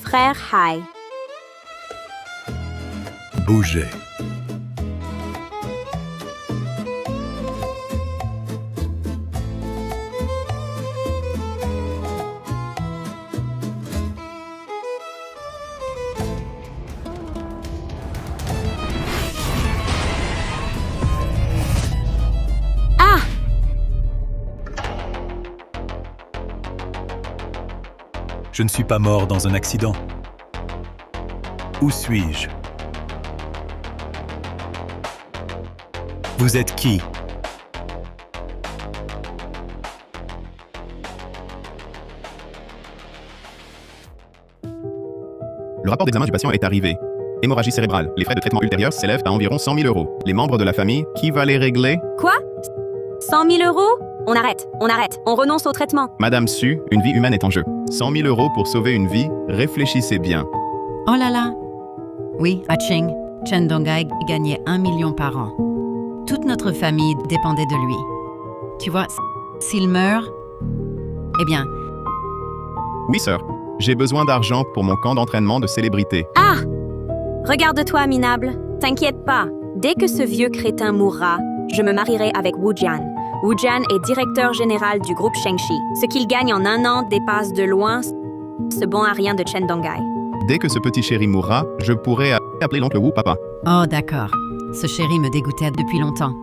Frère Hai. Bougez. Ah! Je ne suis pas mort dans un accident. Où suis-je? Vous êtes qui? Le rapport d'examen du patient est arrivé. Hémorragie cérébrale. Les frais de traitement ultérieurs s'élèvent à environ 100 000 €. Les membres de la famille, qui va les régler? Quoi? 100 000 €? On arrête. On renonce au traitement. Madame Su, une vie humaine est en jeu. 100 000 € pour sauver une vie, réfléchissez bien. Oh là là! Oui, à Qing, Chen Donggai gagnait 1 million par an. Toute notre famille dépendait de lui. Tu vois, s'il meurt, eh bien, Oui, sœur. J'ai besoin d'argent pour mon camp d'entraînement de célébrité. Ah! Regarde-toi, minable. T'inquiète pas. Dès que ce vieux crétin mourra, je me marierai avec Wu Jian. Wu Jian est directeur général du groupe Shengxi. Ce qu'il gagne en un an dépasse de loin ce bon à rien de Chen Donggai. Dès que ce petit chéri mourra, je pourrai appeler l'oncle Wu papa. oh d'accord. Ce chéri me dégoûtait depuis longtemps.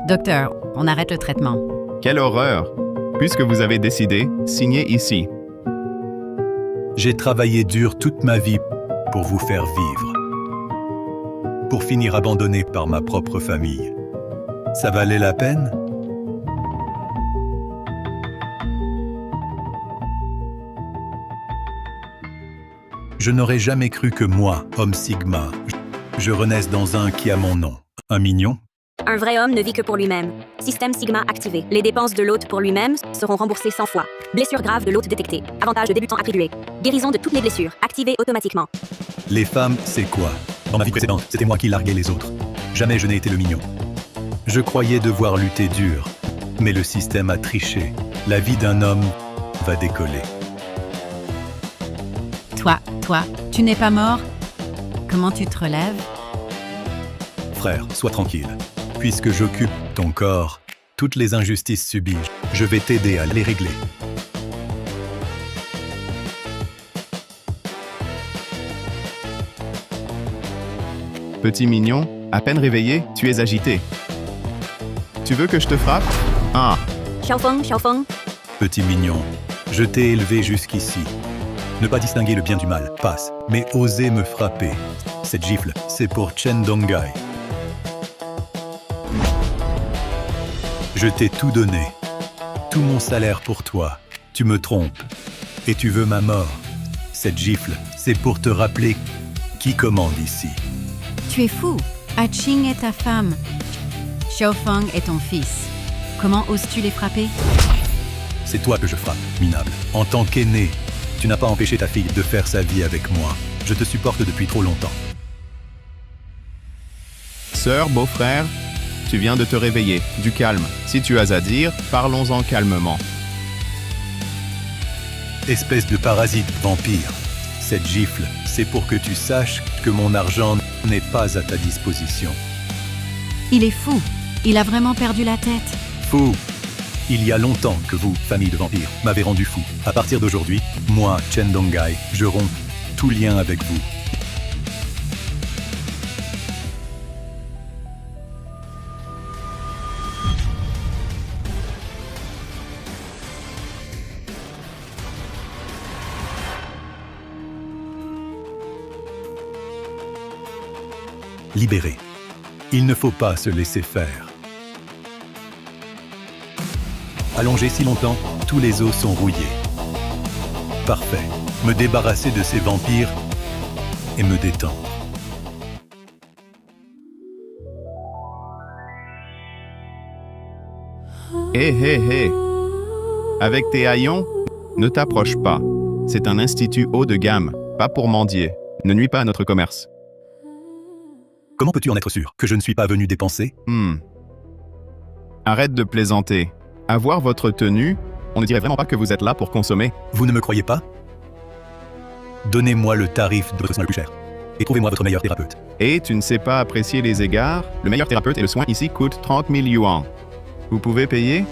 Docteur, on arrête le traitement. Quelle horreur! Puisque vous avez décidé, signez ici. J'ai travaillé dur toute ma vie pour vous faire vivre. Pour finir abandonné par ma propre famille. Ça valait la peine? Je n'aurais jamais cru que moi, homme Sigma, je renaisse dans un qui a mon nom. Un mignon? Un vrai homme ne vit que pour lui-même. Système Sigma activé. Les dépenses de l'hôte pour lui-même seront remboursées 100 fois. Blessure grave de l'hôte détectée. Avantage de débutant attribué. Guérison de toutes les blessures. Activé automatiquement. Les femmes, c'est quoi? Dans ma vie précédente, c'était moi qui larguais les autres. Jamais je n'ai été le mignon. Je croyais devoir lutter dur, mais le système a triché. La vie d'un homme va décoller. Toi, tu n'es pas mort? Comment tu te relèves? Frère, sois tranquille. Puisque j'occupe ton corps, toutes les injustices subies, je vais t'aider à les régler. Petit mignon, à peine réveillé, tu es agité. Tu veux que je te frappe? Ah, Xiaofeng. Petit mignon, je t'ai élevé jusqu'ici. Ne pas distinguer le bien du mal, passe, mais oser me frapper. Cette gifle, c'est pour Chen Donggai. Je t'ai tout donné. Tout mon salaire pour toi. Tu me trompes. Et tu veux ma mort. Cette gifle, c'est pour te rappeler qui commande ici. Tu es fou. Qing est ta femme. Xiaofeng est ton fils. Comment oses-tu les frapper? C'est toi que je frappe, minable. En tant qu'aîné, tu n'as pas empêché ta fille de faire sa vie avec moi. Je te supporte depuis trop longtemps. sœur, beau-frère, tu viens de te réveiller. Du calme. Si tu as à dire, parlons-en calmement. Espèce de parasite vampire. Cette gifle, c'est pour que tu saches que mon argent n'est pas à ta disposition. Il est fou. Il a vraiment perdu la tête. Fou! Il y a longtemps que vous, famille de vampires, m'avez rendu fou. À partir d'aujourd'hui, moi, Chen Donggai, je romps tout lien avec vous. Libéré. Il ne faut pas se laisser faire. Allongé si longtemps, tous les os sont rouillés. Parfait. Me débarrasser de ces vampires et me détendre. Hé. Avec tes haillons, ne t'approche pas. C'est un institut haut de gamme, pas pour mendier. Ne nuis pas à notre commerce. Comment peux-tu en être sûr que je ne suis pas venu dépenser? Arrête de plaisanter. À voir votre tenue, on ne dirait vraiment pas que vous êtes là pour consommer. Vous ne me croyez pas? Donnez-moi le tarif de votre soin le plus cher. Et trouvez-moi votre meilleur thérapeute. Et tu ne sais pas apprécier les égards? Le meilleur thérapeute et le soin ici coûte 30 000 yuan. Vous pouvez payer?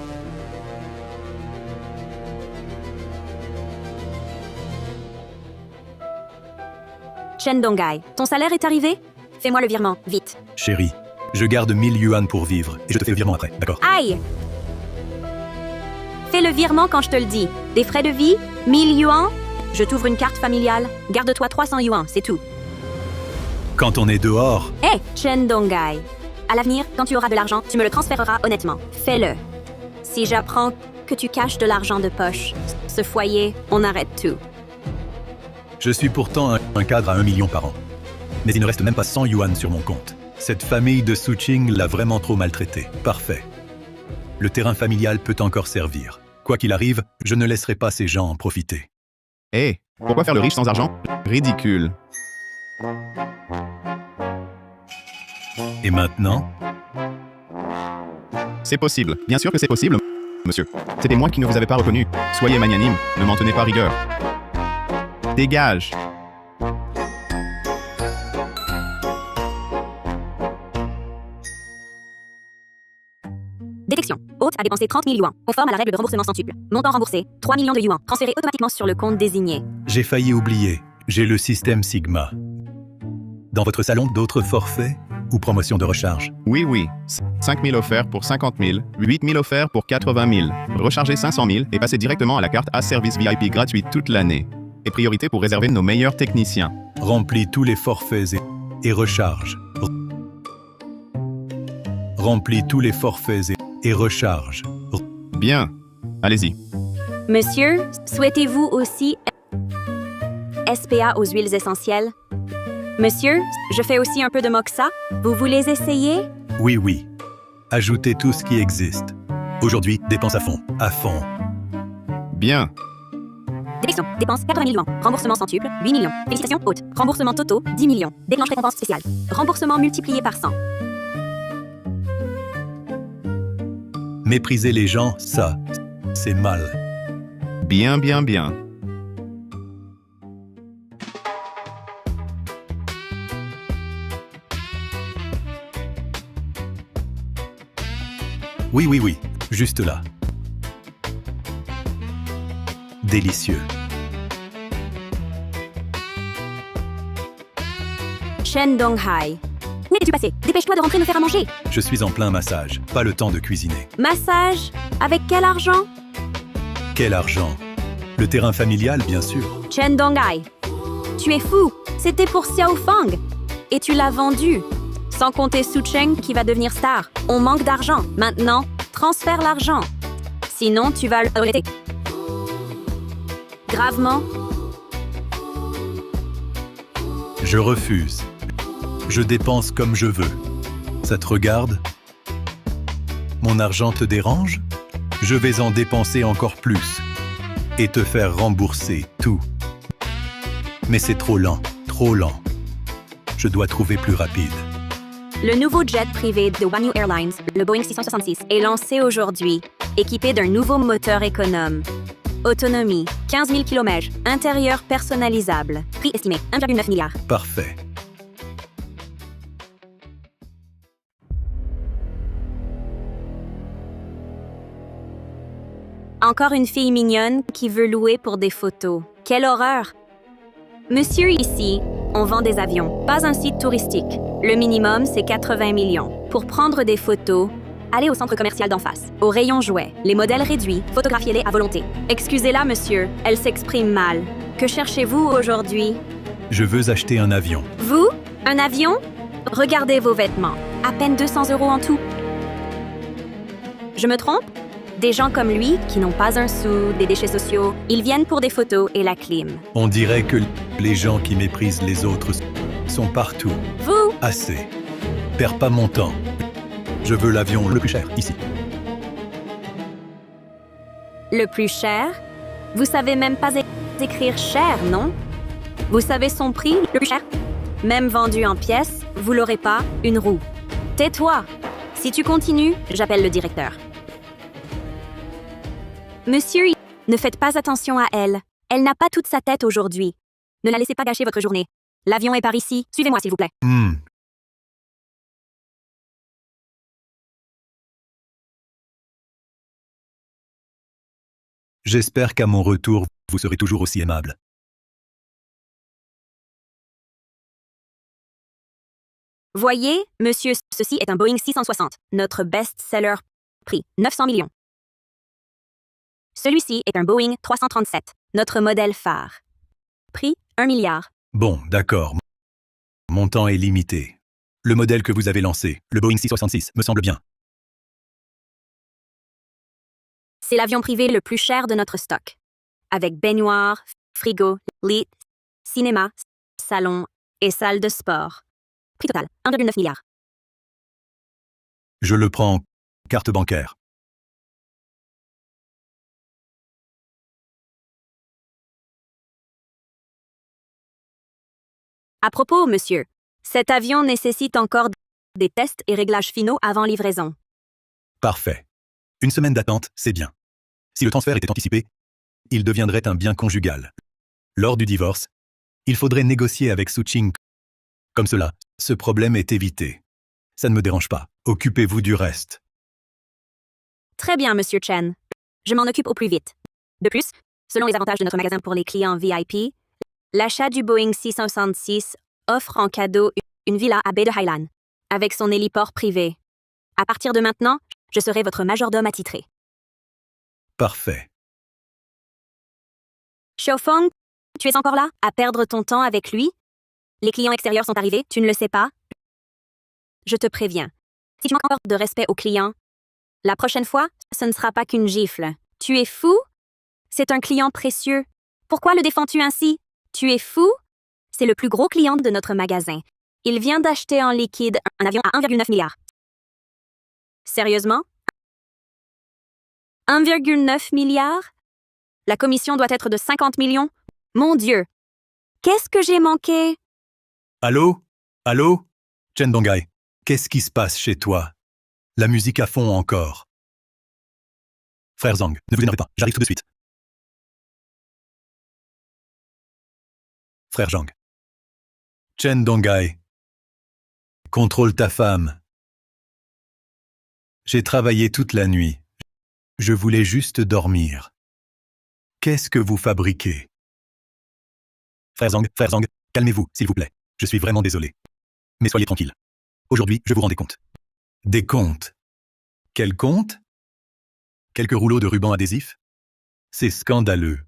Chen Dongai, ton salaire est arrivé? Fais-moi le virement, vite. Chérie, je garde 1000 yuan pour vivre et je te fais le virement après, d'accord? Aïe! Fais le virement quand je te le dis. Des frais de vie? 1000 yuan? Je t'ouvre une carte familiale. Garde-toi 300 yuan, c'est tout. Quand on est dehors, Hé, Chen Dongai. À l'avenir, quand tu auras de l'argent, tu me le transféreras honnêtement. Fais-le. Si j'apprends que tu caches de l'argent de poche, ce foyer, on arrête tout. je suis pourtant un cadre à 1 million par an. Mais il ne reste même pas 100 yuan sur mon compte. Cette famille de Suqing l'a vraiment trop maltraité. Parfait. Le terrain familial peut encore servir. Quoi qu'il arrive, je ne laisserai pas ces gens en profiter. Hé, pourquoi faire le riche sans argent? Ridicule. Et maintenant, C'est possible. Bien sûr que c'est possible, monsieur. C'était moi qui ne vous avais pas reconnu. Soyez magnanime, ne m'en tenez pas rigueur. Dégage. Détection. Hôte a dépensé 30 000 yuan, conforme à la règle de remboursement centuple. Montant remboursé, 3 millions de yuan, transféré automatiquement sur le compte désigné. j'ai failli oublier. J'ai le système Sigma. Dans votre salon, d'autres forfaits ou promotions de recharge? Oui. 5 000 offerts pour 50 000, 8 000 offerts pour 80 000. Rechargez 500 000 et passez directement à la carte A-Service VIP gratuite toute l'année. Et priorité pour réserver nos meilleurs techniciens. Remplis tous les forfaits et recharge. Remplis tous les forfaits et recharge. Bien. Allez-y. Monsieur, souhaitez-vous aussi SPA aux huiles essentielles? Monsieur, je fais aussi un peu de moxa. Vous voulez essayer? Oui. Ajoutez tout ce qui existe. Aujourd'hui, dépense à fond. À fond. Bien. Détection. Dépense 80 000 yuan. Remboursement centuple, 8 millions. Félicitations, hôte. Remboursement totaux, 10 millions. Déclenche récompense spéciale. Remboursement multiplié par 100. Mépriser les gens, ça, c'est mal. Bien. Oui. Juste là. Délicieux. Chen Donghai. Où es-tu passé? Dépêche-toi de rentrer me faire à manger. Je suis en plein massage. Pas le temps de cuisiner. Massage? Avec quel argent? Quel argent? Le terrain familial, bien sûr. Chen Donghai. Tu es fou. C'était pour Xiao Fang. Et tu l'as vendu. Sans compter Su Cheng qui va devenir star. On manque d'argent. Maintenant, transfère l'argent. Sinon, tu vas le regretter. Gravement. Je refuse. Je dépense comme je veux. Ça te regarde? Mon argent te dérange? Je vais en dépenser encore plus. Et te faire rembourser tout. Mais c'est trop lent. Je dois trouver plus rapide. Le nouveau jet privé de Wanyu Airlines, le Boeing 666, est lancé aujourd'hui, équipé d'un nouveau moteur économe. Autonomie, 15 000 km, intérieur personnalisable. Prix estimé, 1,9 milliard. Parfait. Encore une fille mignonne qui veut louer pour des photos. Quelle horreur! Monsieur, ici, on vend des avions, pas un site touristique. Le minimum, c'est 80 millions. Pour prendre des photos, allez au centre commercial d'en face. Au rayon jouets, les modèles réduits, photographiez-les à volonté. Excusez-la, monsieur, elle s'exprime mal. Que cherchez-vous aujourd'hui? Je veux acheter un avion. Vous? Un avion? Regardez vos vêtements. À peine 200 € en tout. Je me trompe? Des gens comme lui, qui n'ont pas un sou, des déchets sociaux, ils viennent pour des photos et la clim. On dirait que les gens qui méprisent les autres sont partout. Vous? Assez. Perds pas mon temps. Je veux l'avion le plus cher, ici. Le plus cher? Vous savez même pas écrire cher, non? Vous savez son prix, le plus cher? Même vendu en pièces, vous l'aurez pas, une roue. Tais-toi! Si tu continues, j'appelle le directeur. Monsieur, ne faites pas attention à elle. Elle n'a pas toute sa tête aujourd'hui. Ne la laissez pas gâcher votre journée. L'avion est par ici. Suivez-moi, s'il vous plaît. J'espère qu'à mon retour, vous serez toujours aussi aimable. Voyez, monsieur, ceci est un Boeing 660, notre best-seller, prix 900 millions. Celui-ci est un Boeing 337, notre modèle phare. Prix 1 milliard. Bon, d'accord. Mon temps est limité. Le modèle que vous avez lancé, le Boeing 666, me semble bien. C'est l'avion privé le plus cher de notre stock. Avec baignoire, frigo, lit, cinéma, salon et salle de sport. Prix total, 1,9 milliard. Je le prends en carte bancaire. À propos, monsieur, cet avion nécessite encore des tests et réglages finaux avant livraison. Parfait. Une semaine d'attente, c'est bien. Si le transfert était anticipé, il deviendrait un bien conjugal. Lors du divorce, il faudrait négocier avec Suching. Comme cela, ce problème est évité. Ça ne me dérange pas. Occupez-vous du reste. Très bien, monsieur Chen. Je m'en occupe au plus vite. De plus, selon les avantages de notre magasin pour les clients VIP, l'achat du Boeing 666 offre en cadeau une villa à baie de Hailan, avec son héliport privé. À partir de maintenant, je serai votre majordome attitré. Parfait. Xiaofeng, tu es encore là, à perdre ton temps avec lui? Les clients extérieurs sont arrivés, tu ne le sais pas? Je te préviens. Si tu manques encore de respect aux clients, la prochaine fois, ce ne sera pas qu'une gifle. Tu es fou? C'est un client précieux. Pourquoi le défends-tu ainsi? Tu es fou? C'est le plus gros client de notre magasin. Il vient d'acheter en liquide un avion à 1,9 milliard. Sérieusement? 1,9 milliard? La commission doit être de 50 millions? Mon Dieu! Qu'est-ce que j'ai manqué? Allô? Allô? Chen Donghae, qu'est-ce qui se passe chez toi? La musique à fond encore. Frère Zhang, ne vous énervez pas, j'arrive tout de suite. Frère Zhang. Chen Donghae. Contrôle ta femme. J'ai travaillé toute la nuit. Je voulais juste dormir. Qu'est-ce que vous fabriquez? Frère Zhang, calmez-vous, s'il vous plaît. Je suis vraiment désolé. Mais soyez tranquille. Aujourd'hui, je vous rends des comptes. Des comptes? Quels comptes? Quelques rouleaux de ruban adhésif? C'est scandaleux.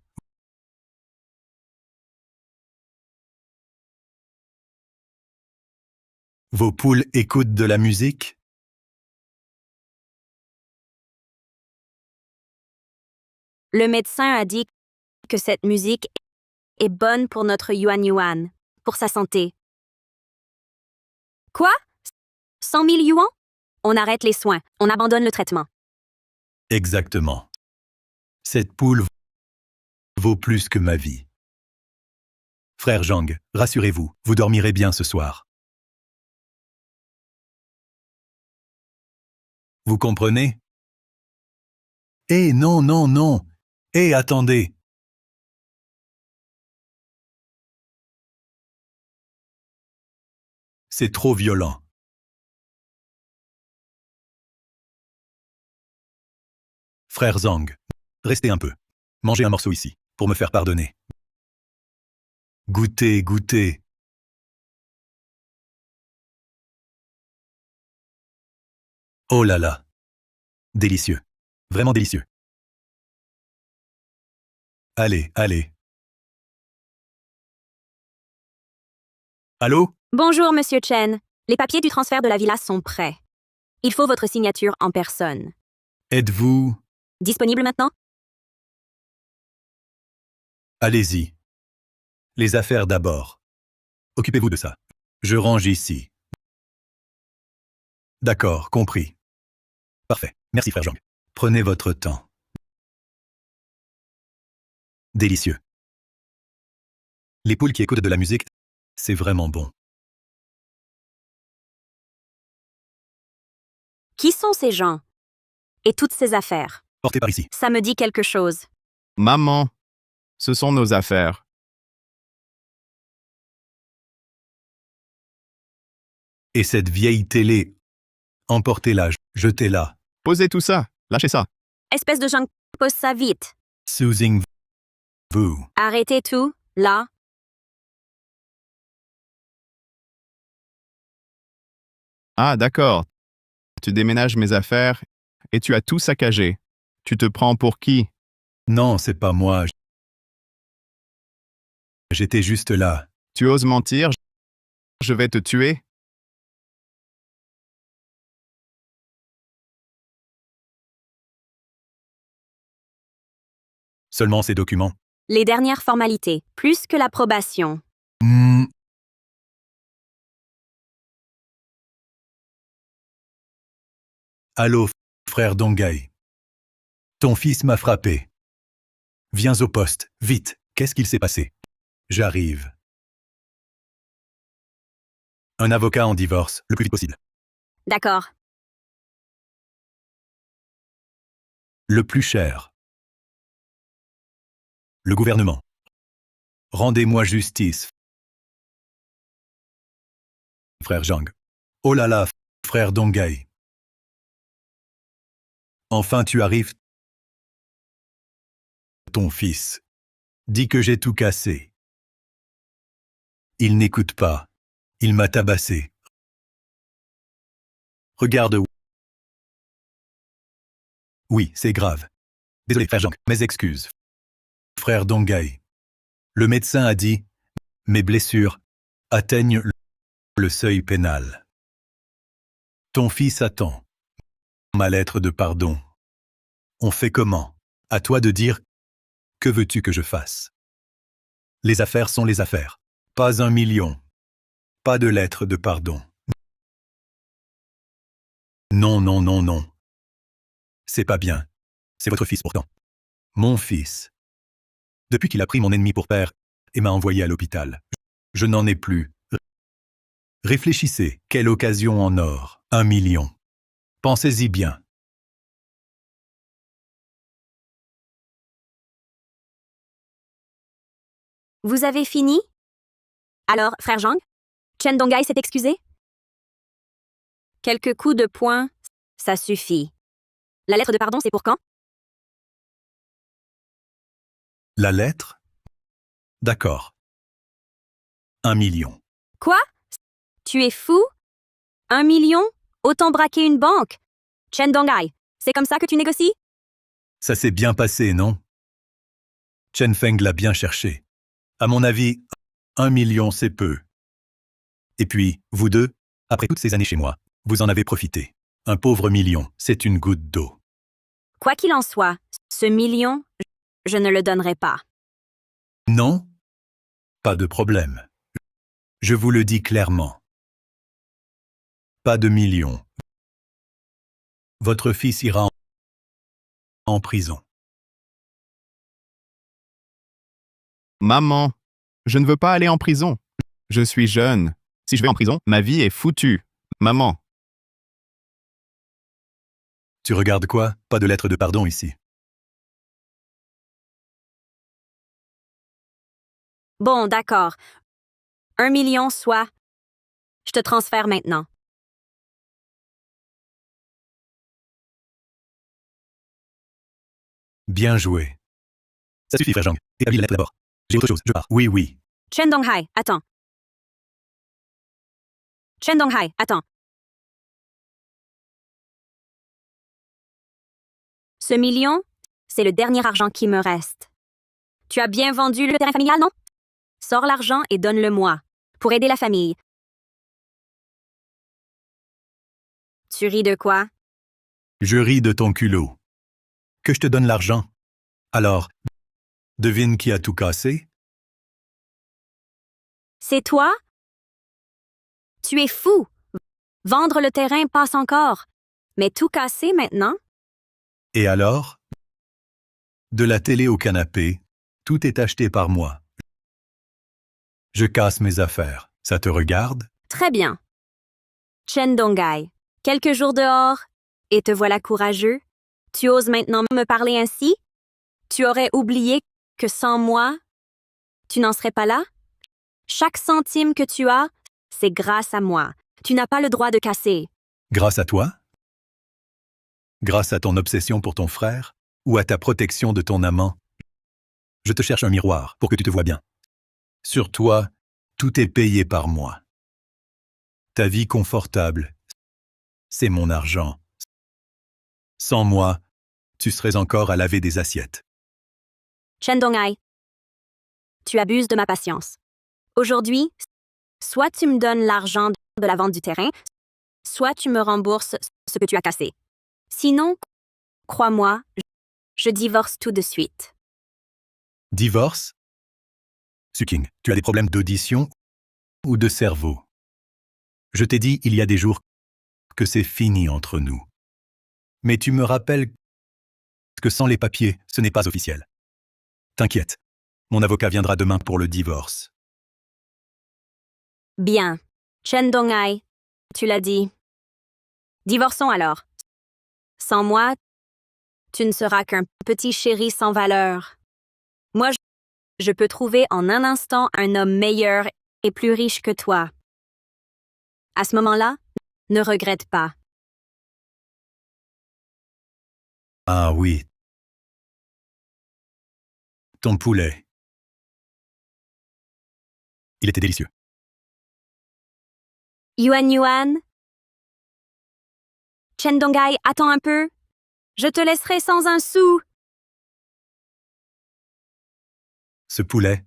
Vos poules écoutent de la musique? Le médecin a dit que cette musique est bonne pour notre yuan, pour sa santé. Quoi? 100 000 yuans? On arrête les soins, on abandonne le traitement. Exactement. Cette poule vaut plus que ma vie. Frère Zhang, rassurez-vous, vous dormirez bien ce soir. Vous comprenez? Eh non, non, non! Eh, attendez! C'est trop violent. Frère Zhang, restez un peu. Mangez un morceau ici, pour me faire pardonner. Goûtez, goûtez. Oh là là. Délicieux. Vraiment délicieux. Allez, allez. Allô? Bonjour, monsieur Chen. Les papiers du transfert de la villa sont prêts. Il faut votre signature en personne. Êtes-vous... Disponible maintenant? Allez-y. Les affaires d'abord. Occupez-vous de ça. Je range ici. D'accord, compris. Parfait. Merci, frère Zhang. Prenez votre temps. Délicieux. Les poules qui écoutent de la musique, c'est vraiment bon. Qui sont ces gens? Et toutes ces affaires? Portez par ici. Ça me dit quelque chose. Maman, ce sont nos affaires. Et cette vieille télé, emportez-la, jetez-la. Posez tout ça. Lâchez ça. Espèce de junk, pose ça vite. Soothing vous. Arrêtez tout, là. Ah, d'accord. Tu déménages mes affaires et tu as tout saccagé. Tu te prends pour qui? Non, c'est pas moi. J'étais juste là. Tu oses mentir? Je vais te tuer? Seulement ces documents. Les dernières formalités, plus que l'approbation. Hmm. Allô, frère Dongai. Ton fils m'a frappé. Viens au poste, vite. Qu'est-ce qu'il s'est passé? J'arrive. Un avocat en divorce, le plus vite possible. D'accord. Le plus cher. Le gouvernement. Rendez-moi justice. Frère Zhang. Oh là là, frère Dongai. Enfin tu arrives. Ton fils. Dit que j'ai tout cassé. Il n'écoute pas. Il m'a tabassé. Regarde. Oui, c'est grave. Désolé, frère Zhang, mes excuses. Frère Dongai. Le médecin a dit, mes blessures atteignent le seuil pénal. Ton fils attend ma lettre de pardon. On fait comment? À toi de dire, que veux-tu que je fasse? Les affaires sont les affaires. Pas 1 million. Pas de lettre de pardon. Non, non, non, non. C'est pas bien. C'est votre fils pourtant. Mon fils. Depuis qu'il a pris mon ennemi pour père et m'a envoyé à l'hôpital, je n'en ai plus. Réfléchissez, quelle occasion en or, 1 million. Pensez-y bien. Vous avez fini? Alors, frère Zhang, Chen Dongai s'est excusé? Quelques coups de poing, ça suffit. La lettre de pardon, c'est pour quand? La lettre? D'accord. 1 million. Quoi? Tu es fou? 1 million? Autant braquer une banque? Chen Dongai, c'est comme ça que tu négocies? Ça s'est bien passé, non? Chen Feng l'a bien cherché. À mon avis, 1 million, c'est peu. Et puis, vous deux, après toutes ces années chez moi, vous en avez profité. Un pauvre million, c'est une goutte d'eau. Quoi qu'il en soit, ce million, je ne le donnerai pas. Non? Pas de problème. Je vous le dis clairement. Pas de million. Votre fils ira en prison. Maman, je ne veux pas aller en prison. Je suis jeune. Si je vais en prison, ma vie est foutue. Maman. Tu regardes quoi? Pas de lettre de pardon ici. Bon, d'accord. 1 million, soit. Je te transfère maintenant. Bien joué. Ça suffit, frère Zhang. Établis la lettre d'abord. J'ai autre chose, je pars. Oui, oui. Chen Donghai, attends. Chen Donghai, attends. Ce million, c'est le dernier argent qui me reste. Tu as bien vendu le terrain familial, non? Sors l'argent et donne-le-moi, pour aider la famille. Tu ris de quoi? Je ris de ton culot. Que je te donne l'argent. Alors, devine qui a tout cassé? C'est toi? Tu es fou! Vendre le terrain passe encore. Mais tout casser maintenant? Et alors? De la télé au canapé, tout est acheté par moi. Je casse mes affaires. Ça te regarde? Très bien. Chen Donghai, quelques jours dehors, et te voilà courageux. Tu oses maintenant me parler ainsi? Tu aurais oublié que sans moi, tu n'en serais pas là? Chaque centime que tu as, c'est grâce à moi. Tu n'as pas le droit de casser. Grâce à toi? Grâce à ton obsession pour ton frère? Ou à ta protection de ton amant? Je te cherche un miroir pour que tu te vois bien. Sur toi, tout est payé par moi. Ta vie confortable, c'est mon argent. Sans moi, tu serais encore à laver des assiettes. Chen Donghai, tu abuses de ma patience. Aujourd'hui, soit tu me donnes l'argent de la vente du terrain, soit tu me rembourses ce que tu as cassé. Sinon, crois-moi, je divorce tout de suite. Divorce? Suking, tu as des problèmes d'audition ou de cerveau? Je t'ai dit il y a des jours que c'est fini entre nous. Mais tu me rappelles que sans les papiers, ce n'est pas officiel. T'inquiète, mon avocat viendra demain pour le divorce. Bien. Chen Donghai, tu l'as dit. Divorçons alors. Sans moi, tu ne seras qu'un petit chéri sans valeur. Moi, je peux trouver en un instant un homme meilleur et plus riche que toi. À ce moment-là, ne regrette pas. Ah oui. Ton poulet. Il était délicieux. Yuan. Chen Donghai, attends un peu. Je te laisserai sans un sou. Ce poulet,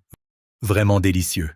vraiment délicieux.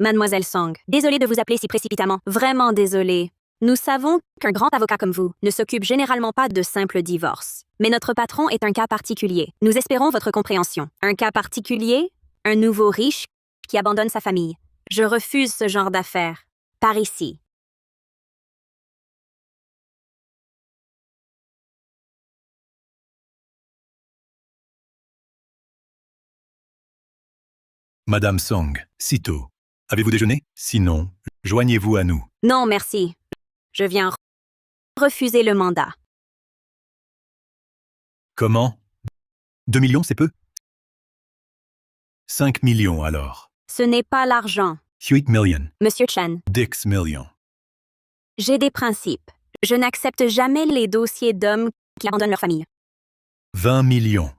Mademoiselle Song, désolée de vous appeler si précipitamment. Vraiment désolée. Nous savons qu'un grand avocat comme vous ne s'occupe généralement pas de simples divorces. Mais notre patron est un cas particulier. Nous espérons votre compréhension. Un cas particulier? Un nouveau riche qui abandonne sa famille. Je refuse ce genre d'affaires. Par ici. Madame Song, sitôt. Avez-vous déjeuné? Sinon, joignez-vous à nous. Non, merci. Je viens refuser le mandat. Comment? 2 millions, c'est peu? 5 millions alors. Ce n'est pas l'argent, 8 millions. Monsieur Chen. 10 millions. J'ai des principes. Je n'accepte jamais les dossiers d'hommes qui abandonnent leur famille. 20 millions.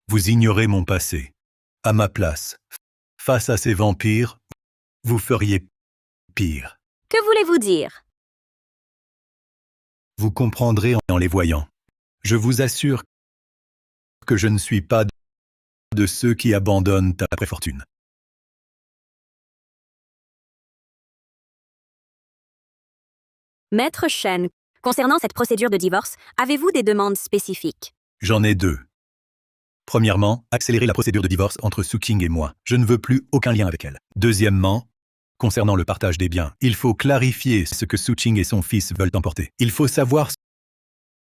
Vous ignorez mon passé. À ma place, face à ces vampires, vous feriez pire. Que voulez-vous dire? Vous comprendrez en les voyant. Je vous assure que je ne suis pas de ceux qui abandonnent après fortune. Maître Chen, concernant cette procédure de divorce, avez-vous des demandes spécifiques? J'en ai deux. Premièrement, accélérer la procédure de divorce entre Suking et moi. Je ne veux plus aucun lien avec elle. Deuxièmement, concernant le partage des biens, il faut clarifier ce que Suking et son fils veulent emporter. Il faut savoir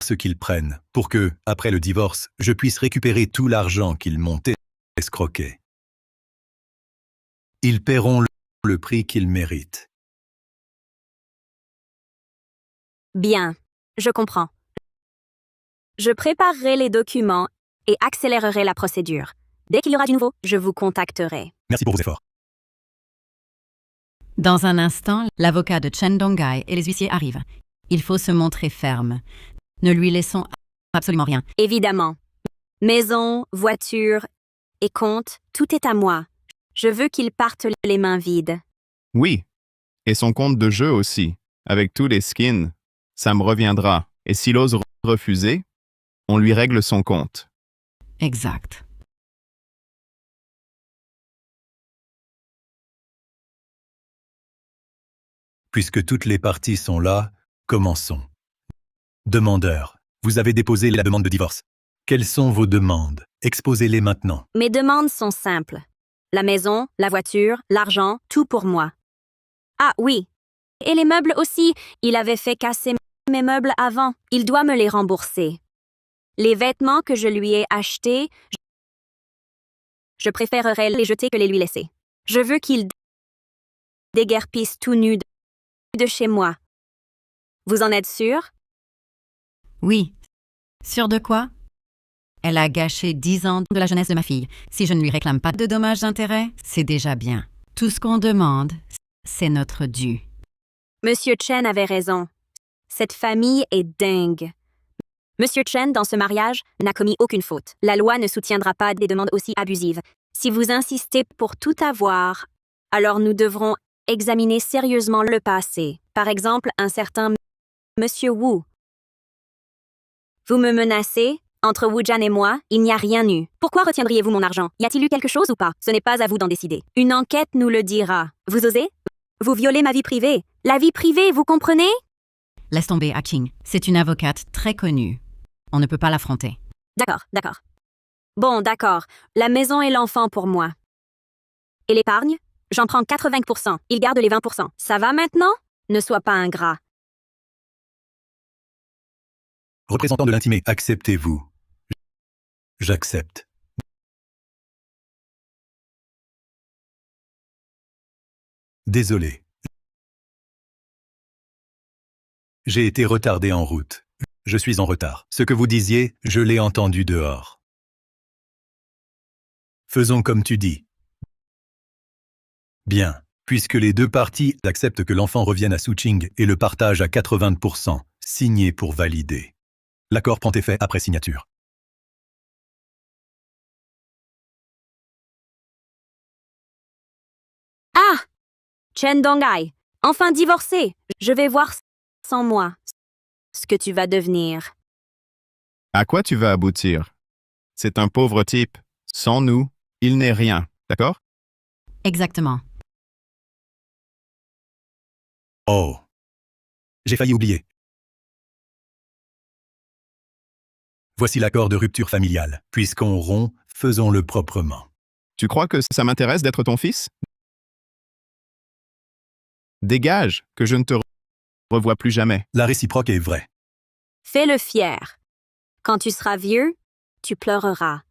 ce qu'ils prennent pour que, après le divorce, je puisse récupérer tout l'argent qu'ils m'ont escroqué. Ils paieront le prix qu'ils méritent. Bien, je comprends. Je préparerai les documents et accélérerai la procédure. Dès qu'il y aura du nouveau, je vous contacterai. Merci pour vos efforts. Dans un instant, l'avocat de Chen Donghai et les huissiers arrivent. Il faut se montrer ferme. Ne lui laissons absolument rien. Évidemment. Maison, voiture et compte, tout est à moi. Je veux qu'il parte les mains vides. Oui. Et son compte de jeu aussi. Avec tous les skins, ça me reviendra. Et s'il ose refuser, on lui règle son compte. Exact. Puisque toutes les parties sont là, commençons. Demandeur, vous avez déposé la demande de divorce. Quelles sont vos demandes? Exposez-les maintenant. Mes demandes sont simples. La maison, la voiture, l'argent, tout pour moi. Ah oui. Et les meubles aussi. Il avait fait casser mes meubles avant. Il doit me les rembourser. Les vêtements que je lui ai achetés, je préférerais les jeter que les lui laisser. Je veux qu'il déguerpisse tout nu de chez moi. Vous en êtes sûr? Oui. Sûr de quoi? Elle a gâché 10 ans de la jeunesse de ma fille. Si je ne lui réclame pas de dommages d'intérêt, c'est déjà bien. Tout ce qu'on demande, c'est notre dû. Monsieur Chen avait raison. Cette famille est dingue. Monsieur Chen, dans ce mariage, n'a commis aucune faute. La loi ne soutiendra pas des demandes aussi abusives. Si vous insistez pour tout avoir, alors nous devrons examiner sérieusement le passé. Par exemple, un certain Monsieur Wu. Vous me menacez? Entre Wu Jian et moi, il n'y a rien eu. Pourquoi retiendriez-vous mon argent? Y a-t-il eu quelque chose ou pas? Ce n'est pas à vous d'en décider. Une enquête nous le dira. Vous osez? Vous violez ma vie privée. La vie privée, vous comprenez? Laisse tomber, Ching. C'est une avocate très connue. On ne peut pas l'affronter. D'accord. Bon, d'accord. La maison et l'enfant pour moi. Et l'épargne? J'en prends 80%. Il garde les 20%. Ça va maintenant? Ne sois pas ingrat. Représentant de l'intimé, acceptez-vous. J'accepte. Désolé. J'ai été retardé en route. Je suis en retard. Ce que vous disiez, je l'ai entendu dehors. Faisons comme tu dis. Bien. Puisque les deux parties acceptent que l'enfant revienne à Suqing et le partage à 80%, signé pour valider. L'accord prend effet après signature. Ah! Chen Dongai, enfin divorcé. Je vais voir sans moi ce que tu vas devenir. À quoi tu vas aboutir? C'est un pauvre type. Sans nous, il n'est rien. D'accord? Exactement. Oh. J'ai failli oublier. Voici l'accord de rupture familiale. Puisqu'on rompt, faisons-le proprement. Tu crois que ça m'intéresse d'être ton fils? Dégage, que je ne te revois plus jamais. La réciproque est vraie. Fais-le fier. Quand tu seras vieux, tu pleureras.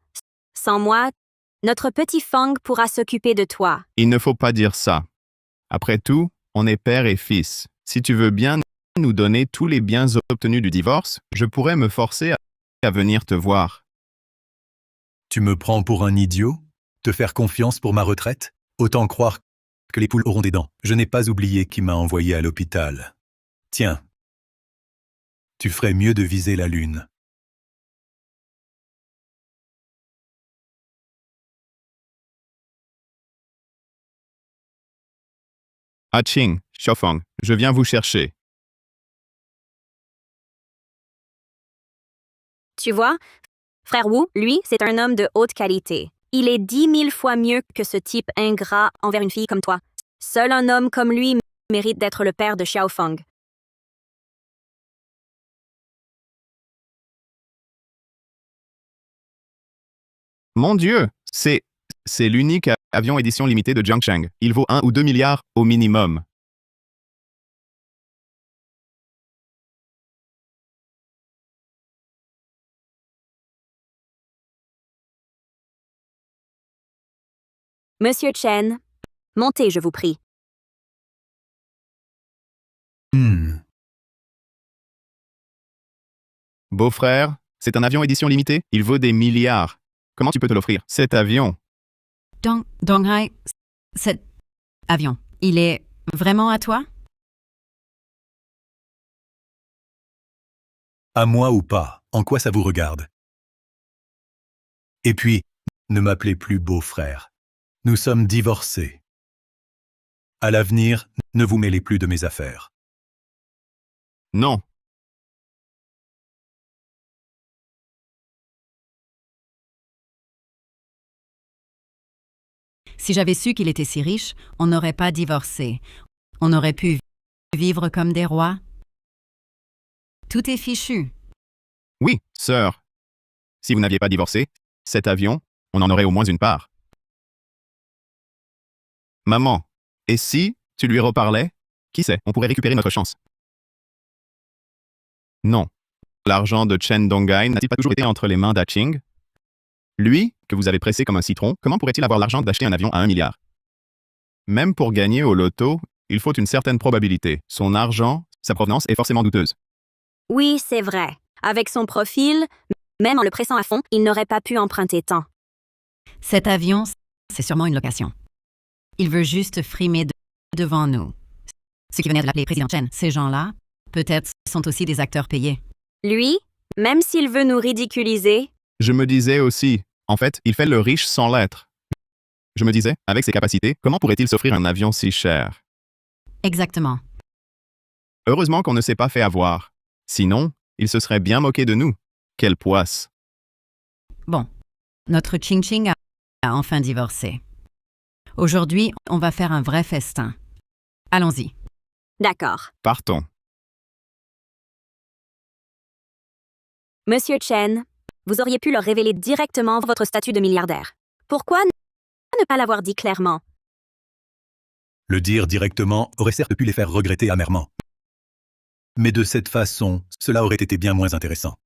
Sans moi, notre petit Fang pourra s'occuper de toi. Il ne faut pas dire ça. Après tout, on est père et fils. Si tu veux bien nous donner tous les biens obtenus du divorce, je pourrais me forcer à venir te voir. Tu me prends pour un idiot? Te faire confiance pour ma retraite? Autant croire que les poules auront des dents. Je n'ai pas oublié qui m'a envoyé à l'hôpital. Tiens. Tu ferais mieux de viser la lune. Ching, Xiaofeng, je viens vous chercher. Tu vois, frère Wu, lui, c'est un homme de haute qualité. Il est 10 000 fois mieux que ce type ingrat envers une fille comme toi. Seul un homme comme lui mérite d'être le père de Xiaofeng. Mon Dieu, c'est l'unique avion édition limitée de Jiangcheng. Il vaut 1 ou 2 milliards au minimum. Monsieur Chen, montez, je vous prie. Beau-frère, c'est un avion édition limitée. Il vaut des milliards. Comment tu peux te l'offrir? Cet avion. Donghai, cet avion, il est vraiment à toi? À moi ou pas, en quoi ça vous regarde? Et puis, ne m'appelez plus beau-frère. Nous sommes divorcés. À l'avenir, ne vous mêlez plus de mes affaires. Non. Si j'avais su qu'il était si riche, on n'aurait pas divorcé. On aurait pu vivre comme des rois. Tout est fichu. Oui, sœur. Si vous n'aviez pas divorcé, cet avion, on en aurait au moins une part. Maman, et si tu lui reparlais? Qui sait, on pourrait récupérer notre chance. Non. l'argent de Chen Donggai n'a-t-il pas toujours été entre les mains d'Aching? Lui, que vous avez pressé comme un citron, comment pourrait-il avoir l'argent d'acheter un avion à 1 milliard? Même pour gagner au loto, il faut une certaine probabilité. Son argent, sa provenance est forcément douteuse. Oui, c'est vrai. Avec son profil, même en le pressant à fond, il n'aurait pas pu emprunter tant. Cet avion, c'est sûrement une location. Il veut juste frimer devant nous. Ceux qui venaient de l'appeler président Chen, ces gens-là, peut-être, sont aussi des acteurs payés. Lui, même s'il veut nous ridiculiser, Je me disais aussi, en fait, il fait le riche sans l'être. Je me disais, avec ses capacités, comment pourrait-il s'offrir un avion si cher? Exactement. Heureusement qu'on ne s'est pas fait avoir. Sinon, il se serait bien moqué de nous. Quelle poisse! Bon, notre Ching Ching a enfin divorcé. Aujourd'hui, on va faire un vrai festin. Allons-y. d'accord. Partons. Monsieur Chen, vous auriez pu leur révéler directement votre statut de milliardaire. Pourquoi ne pas l'avoir dit clairement? Le dire directement aurait certes pu les faire regretter amèrement. Mais de cette façon, cela aurait été bien moins intéressant.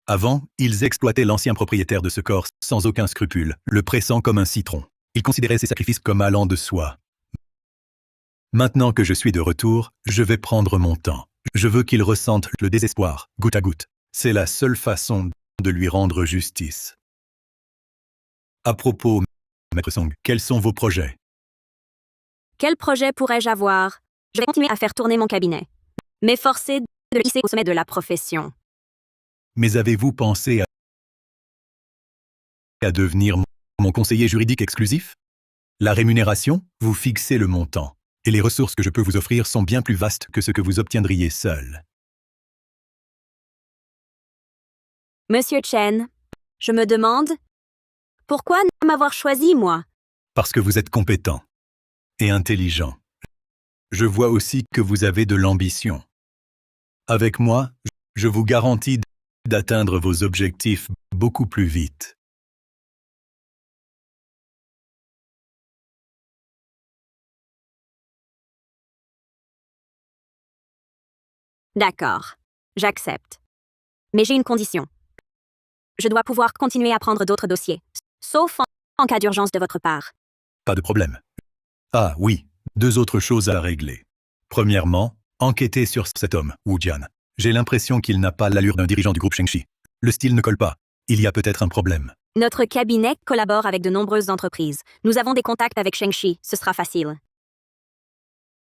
Avant, ils exploitaient l'ancien propriétaire de ce corps sans aucun scrupule, le pressant comme un citron. Ils considéraient ses sacrifices comme allant de soi. Maintenant que je suis de retour, je vais prendre mon temps. Je veux qu'il ressente le désespoir, goutte à goutte. C'est la seule façon de lui rendre justice. À propos, Maître Song, quels sont vos projets? Quel projet pourrais-je avoir? Je vais continuer à faire tourner mon cabinet. M'efforcer de le hisser au sommet de la profession. Mais avez-vous pensé à devenir mon conseiller juridique exclusif? La rémunération, vous fixez le montant. Et les ressources que je peux vous offrir sont bien plus vastes que ce que vous obtiendriez seul. Monsieur Chen, je me demande, pourquoi ne m'avoir choisi, moi? Parce que vous êtes compétent et intelligent. Je vois aussi que vous avez de l'ambition. Avec moi, je vous garantis d'atteindre vos objectifs beaucoup plus vite. D'accord, j'accepte. Mais j'ai une condition. Je dois pouvoir continuer à prendre d'autres dossiers, sauf en cas d'urgence de votre part. Pas de problème. Ah oui, 2 autres choses à régler. Premièrement, enquêter sur cet homme, Wu Jian. J'ai l'impression qu'il n'a pas l'allure d'un dirigeant du groupe Shengxi. Le style ne colle pas. Il y a peut-être un problème. Notre cabinet collabore avec de nombreuses entreprises. Nous avons des contacts avec Shengxi, ce sera facile.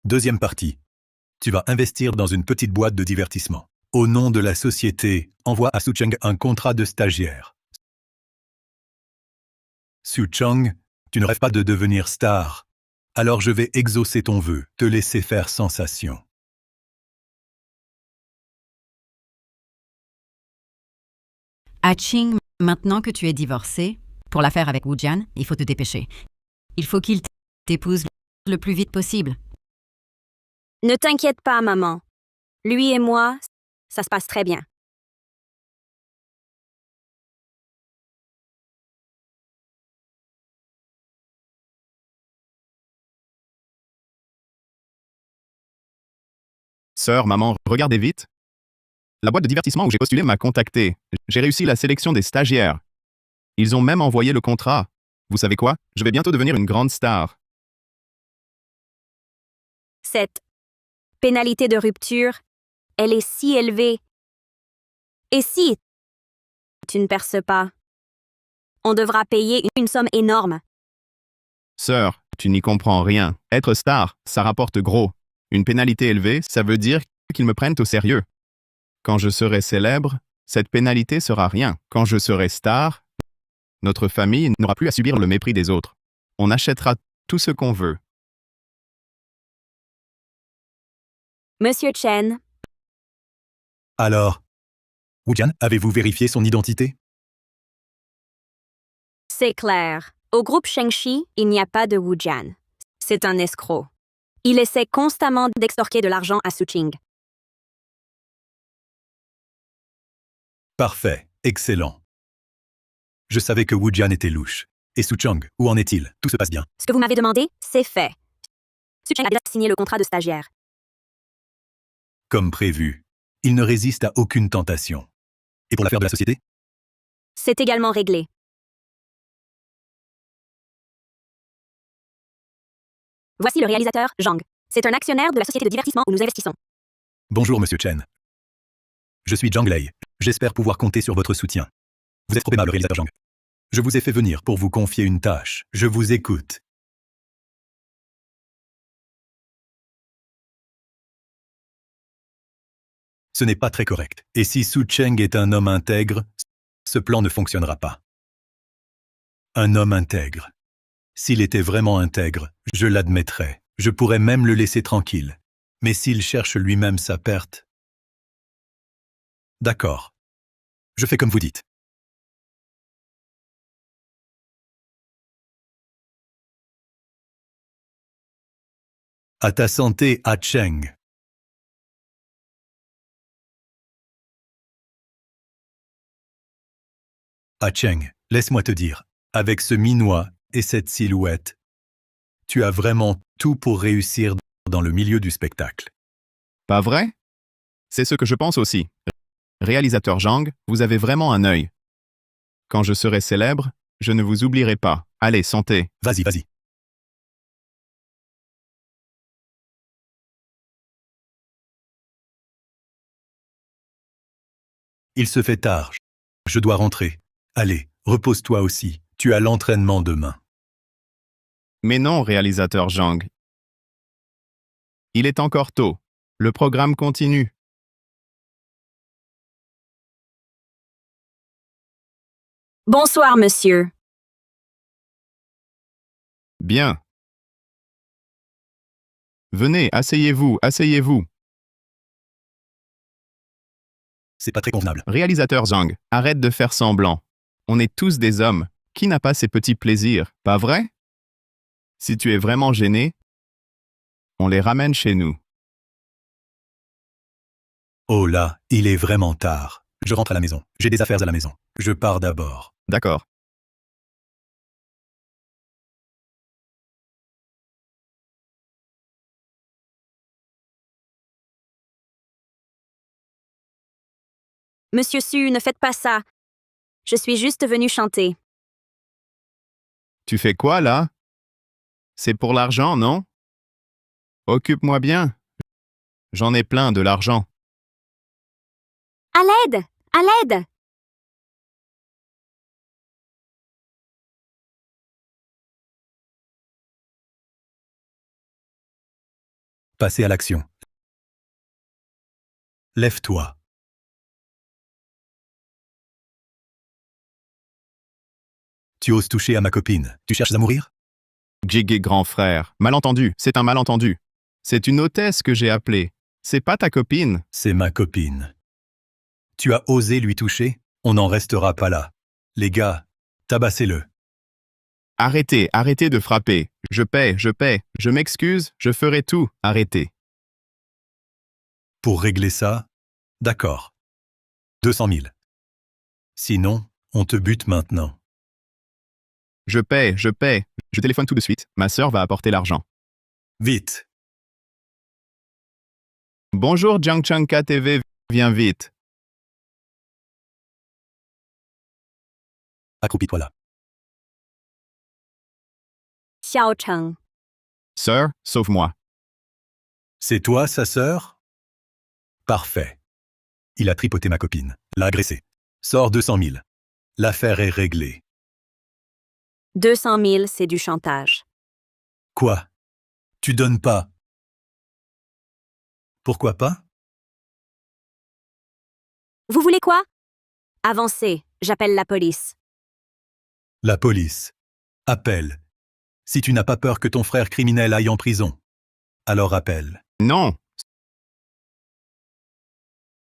Deuxième partie. Tu vas investir dans une petite boîte de divertissement. Au nom de la société, envoie à Su Cheng un contrat de stagiaire. Su Cheng, tu ne rêves pas de devenir star. Alors je vais exaucer ton vœu, te laisser faire sensation. Ching, maintenant que tu es divorcé, pour l'affaire avec Wu Jian, il faut te dépêcher. Il faut qu'il t'épouse le plus vite possible. Ne t'inquiète pas, maman. Lui et moi, ça se passe très bien. Sœur, maman, regardez vite. La boîte de divertissement où j'ai postulé m'a contacté. J'ai réussi la sélection des stagiaires. Ils ont même envoyé le contrat. Vous savez quoi? Je vais bientôt devenir une grande star. Cette pénalité de rupture, elle est si élevée. Et si tu ne perces pas, on devra payer une somme énorme. Sœur, tu n'y comprends rien. Être star, ça rapporte gros. Une pénalité élevée, ça veut dire qu'ils me prennent au sérieux. Quand je serai célèbre, cette pénalité sera rien. Quand je serai star, notre famille n'aura plus à subir le mépris des autres. On achètera tout ce qu'on veut. Monsieur Chen, Alors, Wu Jian, avez-vous vérifié son identité? c'est clair. Au groupe Shengxi, il n'y a pas de Wu Jian. C'est un escroc. Il essaie constamment d'extorquer de l'argent à Su Ching. Parfait, excellent. Je savais que Wu Jian était louche. Et Su Cheng, où en est-il? Tout se passe bien. Ce que vous m'avez demandé, c'est fait. Su Ching a déjà signé le contrat de stagiaire. Comme prévu. Il ne résiste à aucune tentation. Et pour l'affaire de la société? C'est également réglé. Voici le réalisateur, Zhang. C'est un actionnaire de la société de divertissement où nous investissons. Bonjour, Monsieur Chen. Je suis Zhang Lei. J'espère pouvoir compter sur votre soutien. Vous êtes trop aimable, réalisateur Zhang. Je vous ai fait venir pour vous confier une tâche. Je vous écoute. Ce n'est pas très correct. Et si Su Cheng est un homme intègre, ce plan ne fonctionnera pas. Un homme intègre. S'il était vraiment intègre, je l'admettrais. Je pourrais même le laisser tranquille. Mais s'il cherche lui-même sa perte... D'accord. Je fais comme vous dites. À ta santé, Ah Cheng. Ah Cheng, laisse-moi te dire, avec ce minois et cette silhouette, tu as vraiment tout pour réussir dans le milieu du spectacle. Pas vrai? C'est ce que je pense aussi. Réalisateur Zhang, vous avez vraiment un œil. Quand je serai célèbre, je ne vous oublierai pas. Allez, santé. Vas-y, vas-y. Il se fait tard. Je dois rentrer. Allez, repose-toi aussi. Tu as l'entraînement demain. Mais non, réalisateur Zhang. Il est encore tôt. Le programme continue. Bonsoir, monsieur. Bien. Venez, asseyez-vous, asseyez-vous. C'est pas très convenable. Réalisateur Zhang, arrête de faire semblant. On est tous des hommes. Qui n'a pas ses petits plaisirs, pas vrai? Si tu es vraiment gêné, on les ramène chez nous. Oh là, il est vraiment tard. Je rentre à la maison. J'ai des affaires à la maison. Je pars d'abord. D'accord. Monsieur Su, ne faites pas ça. Je suis juste venu chanter. Tu fais quoi, là? C'est pour l'argent, non? Occupe-moi bien. J'en ai plein de l'argent. À l'aide! À l'aide! Passez à l'action. Lève-toi. Tu oses toucher à ma copine. Tu cherches à mourir? Jiggy grand frère. Malentendu, c'est un malentendu. C'est une hôtesse que j'ai appelée. C'est pas ta copine. C'est ma copine. Tu as osé lui toucher? On n'en restera pas là. Les gars, tabassez-le. Arrêtez, arrêtez de frapper. Je paie, je m'excuse, je ferai tout. Arrêtez. Pour régler ça? D'accord. 200 000. Sinon, on te bute maintenant. Je paie. Je téléphone tout de suite. Ma sœur va apporter l'argent. Vite. Bonjour Jiang Chanka TV, viens vite. Accroupis-toi là. Xiao Cheng. Sœur, sauve-moi. C'est toi, sa sœur? Parfait. Il a tripoté ma copine. L'a agressée. Sors 200 000. L'affaire est réglée. 200 000, c'est du chantage. Quoi? Tu donnes pas? Pourquoi pas? Vous voulez quoi? Avancez, j'appelle la police. La police. Appelle. Si tu n'as pas peur que ton frère criminel aille en prison, alors appelle. Non.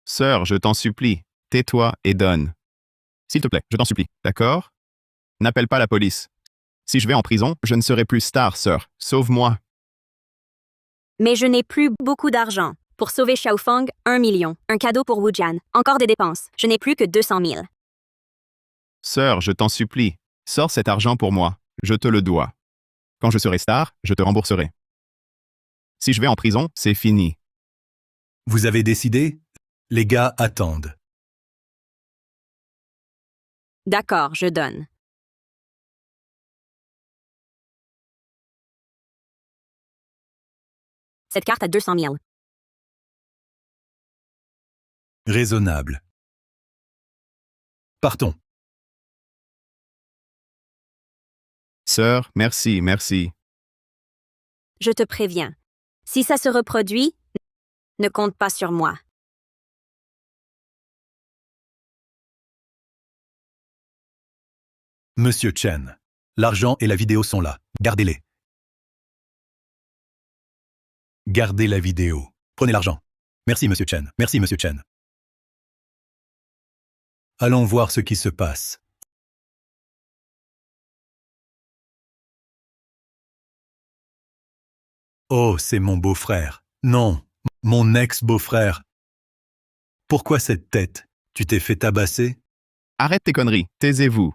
Sœur, je t'en supplie, tais-toi et donne. S'il te plaît, je t'en supplie, d'accord? N'appelle pas la police. Si je vais en prison, je ne serai plus star, sœur. Sauve-moi. Mais je n'ai plus beaucoup d'argent. Pour sauver Xiaofeng, 1 million. Un cadeau pour Wu Jian. Encore des dépenses. Je n'ai plus que 200 000. Sœur, je t'en supplie, sors cet argent pour moi. Je te le dois. Quand je serai star, je te rembourserai. Si je vais en prison, c'est fini. Vous avez décidé? Les gars attendent. D'accord, je donne. Cette carte a 200 000. Raisonnable. Partons. Sœur, merci, merci. Je te préviens. Si ça se reproduit, ne compte pas sur moi. Monsieur Chen, l'argent et la vidéo sont là. Gardez-les. Gardez la vidéo. Prenez l'argent. Merci, Monsieur Chen. Merci, Monsieur Chen. Allons voir ce qui se passe. Oh, c'est mon beau-frère. Non, mon ex-beau-frère. Pourquoi cette tête? Tu t'es fait tabasser? Arrête tes conneries, taisez-vous.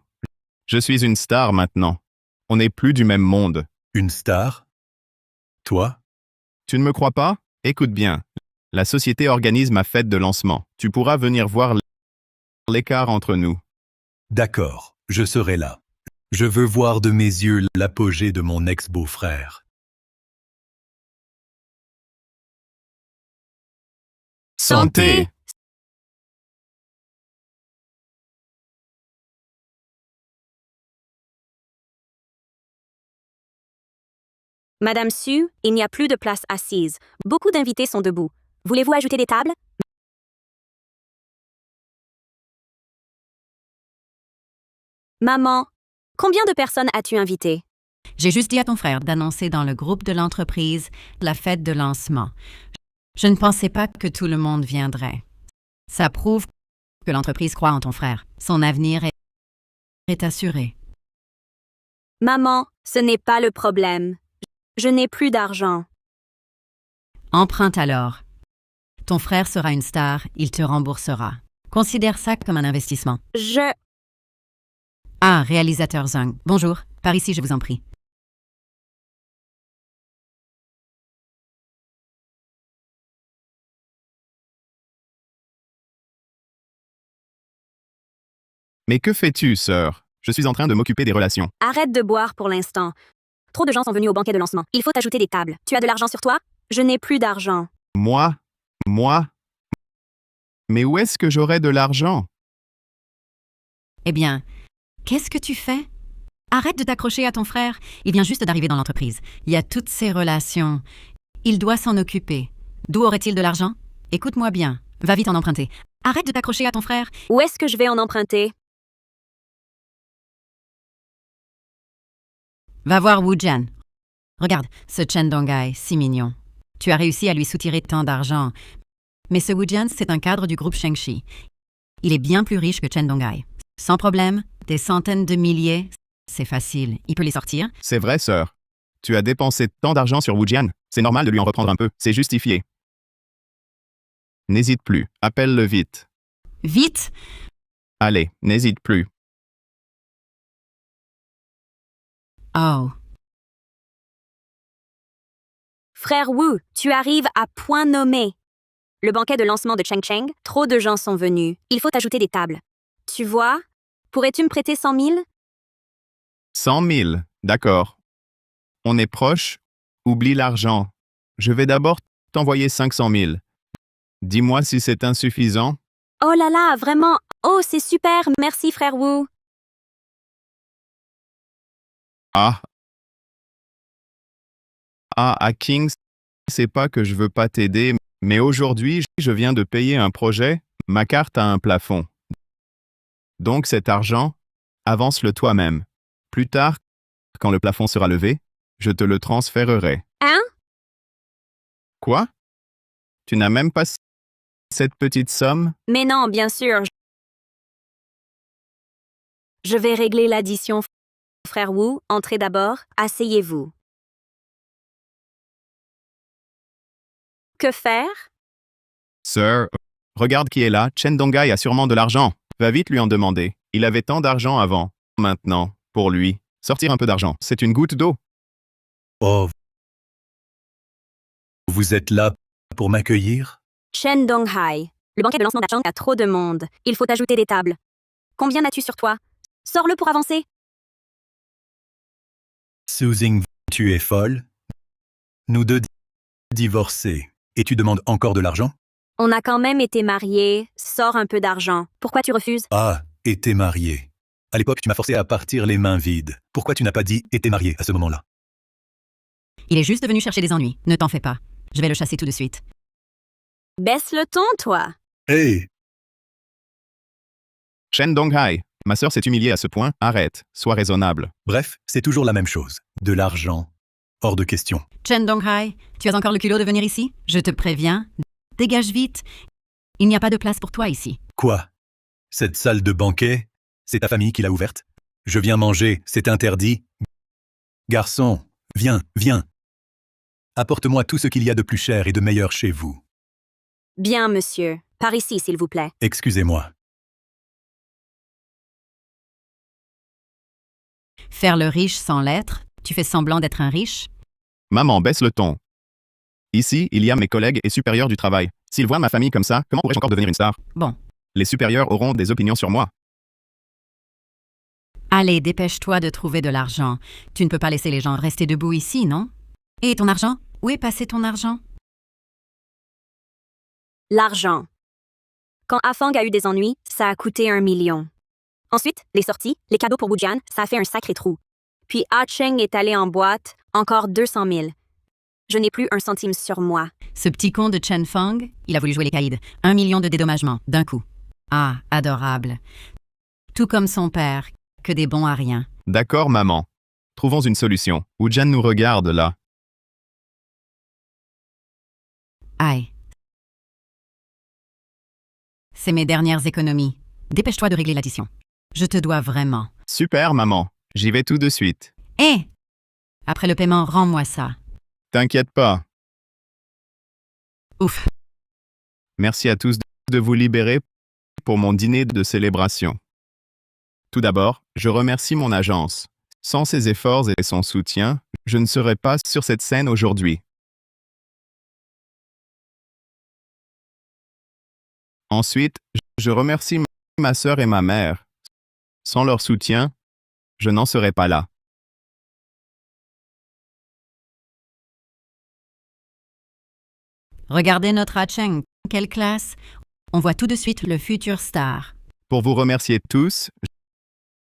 Je suis une star maintenant. On n'est plus du même monde. Une star? Toi? Tu ne me crois pas? Écoute bien. La société organise ma fête de lancement. Tu pourras venir voir l'écart entre nous. D'accord, je serai là. Je veux voir de mes yeux l'apogée de mon ex-beau-frère. Santé! Madame Su, il n'y a plus de place assise. Beaucoup d'invités sont debout. Voulez-vous ajouter des tables? Maman, combien de personnes as-tu invitées? J'ai juste dit à ton frère d'annoncer dans le groupe de l'entreprise la fête de lancement. Je ne pensais pas que tout le monde viendrait. Ça prouve que l'entreprise croit en ton frère. Son avenir est assuré. Maman, ce n'est pas le problème. Je n'ai plus d'argent. Emprunte alors. Ton frère sera une star, il te remboursera. Considère ça comme un investissement. Ah, réalisateur Zhang. Bonjour, par ici, je vous en prie. Mais que fais-tu, sœur? Je suis en train de m'occuper des relations. Arrête de boire pour l'instant. Trop de gens sont venus au banquet de lancement. Il faut ajouter des tables. Tu as de l'argent sur toi? Je n'ai plus d'argent. Moi? Mais où est-ce que j'aurai de l'argent? Eh bien, qu'est-ce que tu fais? Arrête de t'accrocher à ton frère. Il vient juste d'arriver dans l'entreprise. Il y a toutes ces relations. Il doit s'en occuper. D'où aurait-il de l'argent? Écoute-moi bien. Va vite en emprunter. Arrête de t'accrocher à ton frère. Où est-ce que je vais en emprunter? Va voir Wu Jian. Regarde, ce Chen Dongai, si mignon. Tu as réussi à lui soutirer tant d'argent. Mais ce Wu Jian, c'est un cadre du groupe Shengxi. Il est bien plus riche que Chen Dongai. Sans problème, des centaines de milliers, c'est facile. Il peut les sortir. C'est vrai, sœur. Tu as dépensé tant d'argent sur Wu Jian. C'est normal de lui en reprendre un peu. C'est justifié. N'hésite plus. Appelle-le vite. Vite! Allez, n'hésite plus. Oh. Frère Wu, tu arrives à point nommé. Le banquet de lancement de Cheng Cheng, trop de gens sont venus. Il faut ajouter des tables. Tu vois? Pourrais-tu me prêter 100 000? 100 000. D'accord. On est proche. Oublie l'argent. Je vais d'abord t'envoyer 500 000. Dis-moi si c'est insuffisant. Oh là là, vraiment? Oh, c'est super, merci frère Wu. À Kings, c'est pas que je veux pas t'aider, mais aujourd'hui, je viens de payer un projet, ma carte a un plafond. Donc cet argent, avance-le toi-même. Plus tard, quand le plafond sera levé, je te le transférerai. Hein? Quoi? Tu n'as même pas cette petite somme? Mais non, bien sûr. Je vais régler l'addition. Frère Wu, entrez d'abord, asseyez-vous. Que faire? Sir, regarde qui est là, Chen Dongai a sûrement de l'argent. Va vite lui en demander. Il avait tant d'argent avant. Maintenant, pour lui, sortir un peu d'argent, c'est une goutte d'eau. Oh, vous êtes là pour m'accueillir? Chen Donghai, Le banquet de lancement d'Achang a trop de monde. Il faut ajouter des tables. Combien as-tu sur toi? Sors-le pour avancer. Suzy, tu es folle? Nous deux divorcés. Et tu demandes encore de l'argent? On a quand même été mariés. Sors un peu d'argent. Pourquoi tu refuses? Ah, et t'es marié. À l'époque, tu m'as forcé à partir les mains vides. Pourquoi tu n'as pas dit « et t'es marié » à ce moment-là? Il est juste venu chercher des ennuis. Ne t'en fais pas. Je vais le chasser tout de suite. Baisse le ton, toi. Hé! Chen Donghai, ma sœur s'est humiliée à ce point. Arrête, sois raisonnable. Bref, c'est toujours la même chose. De l'argent. Hors de question. Chen Donghai, tu as encore le culot de venir ici? Je te préviens. Dégage vite. Il n'y a pas de place pour toi ici. Quoi? Cette salle de banquet? C'est ta famille qui l'a ouverte? Je viens manger, c'est interdit? Garçon, viens, viens. Apporte-moi tout ce qu'il y a de plus cher et de meilleur chez vous. Bien, monsieur. Par ici, s'il vous plaît. Excusez-moi. Faire le riche sans l'être? Tu fais semblant d'être un riche? Maman, baisse le ton. Ici, il y a mes collègues et supérieurs du travail. S'ils voient ma famille comme ça, comment pourrais-je encore devenir une star? Bon. Les supérieurs auront des opinions sur moi. Allez, dépêche-toi de trouver de l'argent. Tu ne peux pas laisser les gens rester debout ici, non? Et ton argent? Où est passé ton argent? L'argent. Quand Afang a eu des ennuis, ça a coûté 1 million. Ensuite, les sorties, les cadeaux pour Wujian, ça a fait un sacré trou. Puis Cheng est allé en boîte, encore 200 000. Je n'ai plus un centime sur moi. Ce petit con de Chen Fang, il a voulu jouer les caïds. 1 million de dédommagements, d'un coup. Ah, adorable. Tout comme son père, que des bons à rien. D'accord, maman. Trouvons une solution. Wujian nous regarde là. Aïe. C'est mes dernières économies. Dépêche-toi de régler l'addition. Je te dois vraiment. Super, maman. J'y vais tout de suite. Hé! Après le paiement, rends-moi ça. T'inquiète pas. Ouf. Merci à tous de vous libérer pour mon dîner de célébration. Tout d'abord, je remercie mon agence. Sans ses efforts et son soutien, je ne serais pas sur cette scène aujourd'hui. Ensuite, je remercie ma sœur et ma mère. Sans leur soutien, je n'en serais pas là. Regardez notre Cheng. Quelle classe! On voit tout de suite le futur star. Pour vous remercier tous,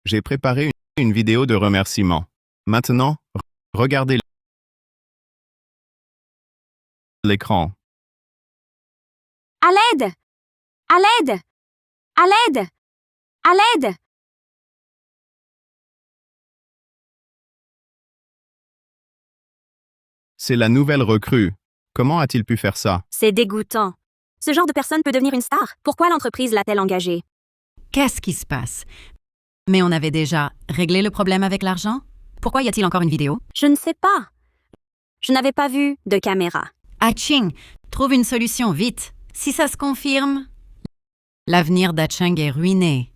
j'ai préparé une vidéo de remerciement. Maintenant, regardez l'écran. À l'aide! À l'aide! À l'aide! À l'aide! C'est la nouvelle recrue. Comment a-t-il pu faire ça? C'est dégoûtant. Ce genre de personne peut devenir une star. Pourquoi l'entreprise l'a-t-elle engagé? Qu'est-ce qui se passe? Mais on avait déjà réglé le problème avec l'argent? Pourquoi y a-t-il encore une vidéo? Je ne sais pas. Je n'avais pas vu de caméra. Ching, trouve une solution vite. Si ça se confirme, l'avenir d'Acheng est ruiné.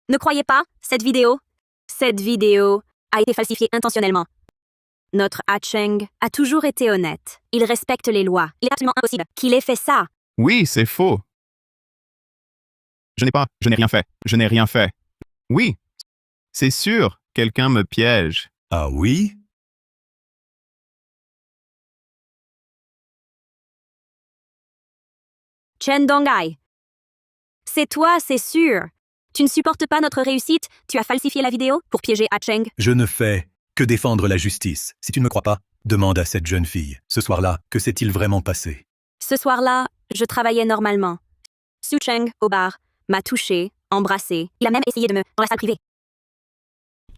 Ne croyez pas, cette vidéo a été falsifiée intentionnellement. Notre Cheng a toujours été honnête. Il respecte les lois. Il est absolument impossible qu'il ait fait ça. Oui, c'est faux. Je n'ai rien fait. Je n'ai rien fait. Oui, c'est sûr, quelqu'un me piège. Ah oui? Chen Donghai. C'est toi, c'est sûr. Tu ne supportes pas notre réussite, tu as falsifié la vidéo pour piéger Cheng. Je ne fais que défendre la justice. Si tu ne me crois pas, demande à cette jeune fille. Ce soir-là, que s'est-il vraiment passé? Ce soir-là, je travaillais normalement. Su Cheng, au bar, m'a touché, embrassé. Il a même essayé de me dans la salle privée.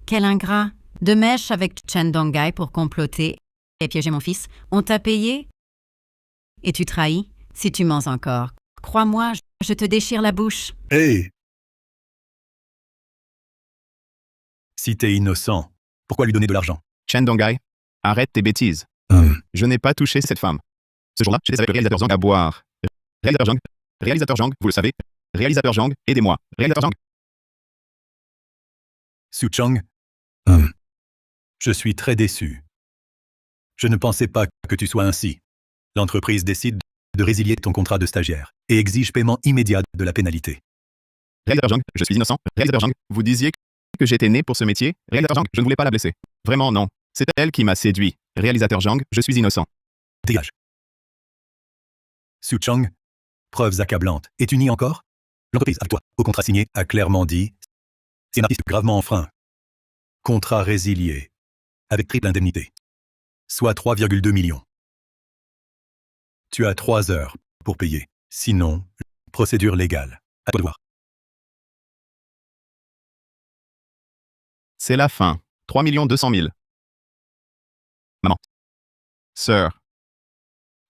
Quel ingrat! De mèche avec Chen Donghai pour comploter et piéger mon fils. On t'a payé? Et tu trahis? Si tu mens encore, crois-moi, je te déchire la bouche. Hé! Si t'es innocent, pourquoi lui donner de l'argent? Chen Donghai, arrête tes bêtises. Je n'ai pas touché cette femme. Ce jour-là, j'étais avec le réalisateur Zhang à boire. Réalisateur Zhang, vous le savez. Réalisateur Zhang, aidez-moi. Réalisateur Zhang. Su Chang? Je suis très déçu. Je ne pensais pas que tu sois ainsi. L'entreprise décide de résilier ton contrat de stagiaire et exige paiement immédiat de la pénalité. Réalisateur Jang, je suis innocent. Réalisateur Jang, vous disiez que j'étais né pour ce métier. Réalisateur Jang, je ne voulais pas la blesser. Vraiment non. C'est elle qui m'a séduit. Réalisateur Jang, je suis innocent. Dégage. Su Chang, preuves accablantes. Et tu nies encore? L'entreprise, avec toi, au contrat signé, a clairement dit c'est un artiste gravement enfreint. Contrat résilié, avec triple indemnité, soit 3,2 millions. Tu as 3 heures pour payer. Sinon, procédure légale. À toi de voir. C'est la fin. 3 200 000. Maman. Sœur.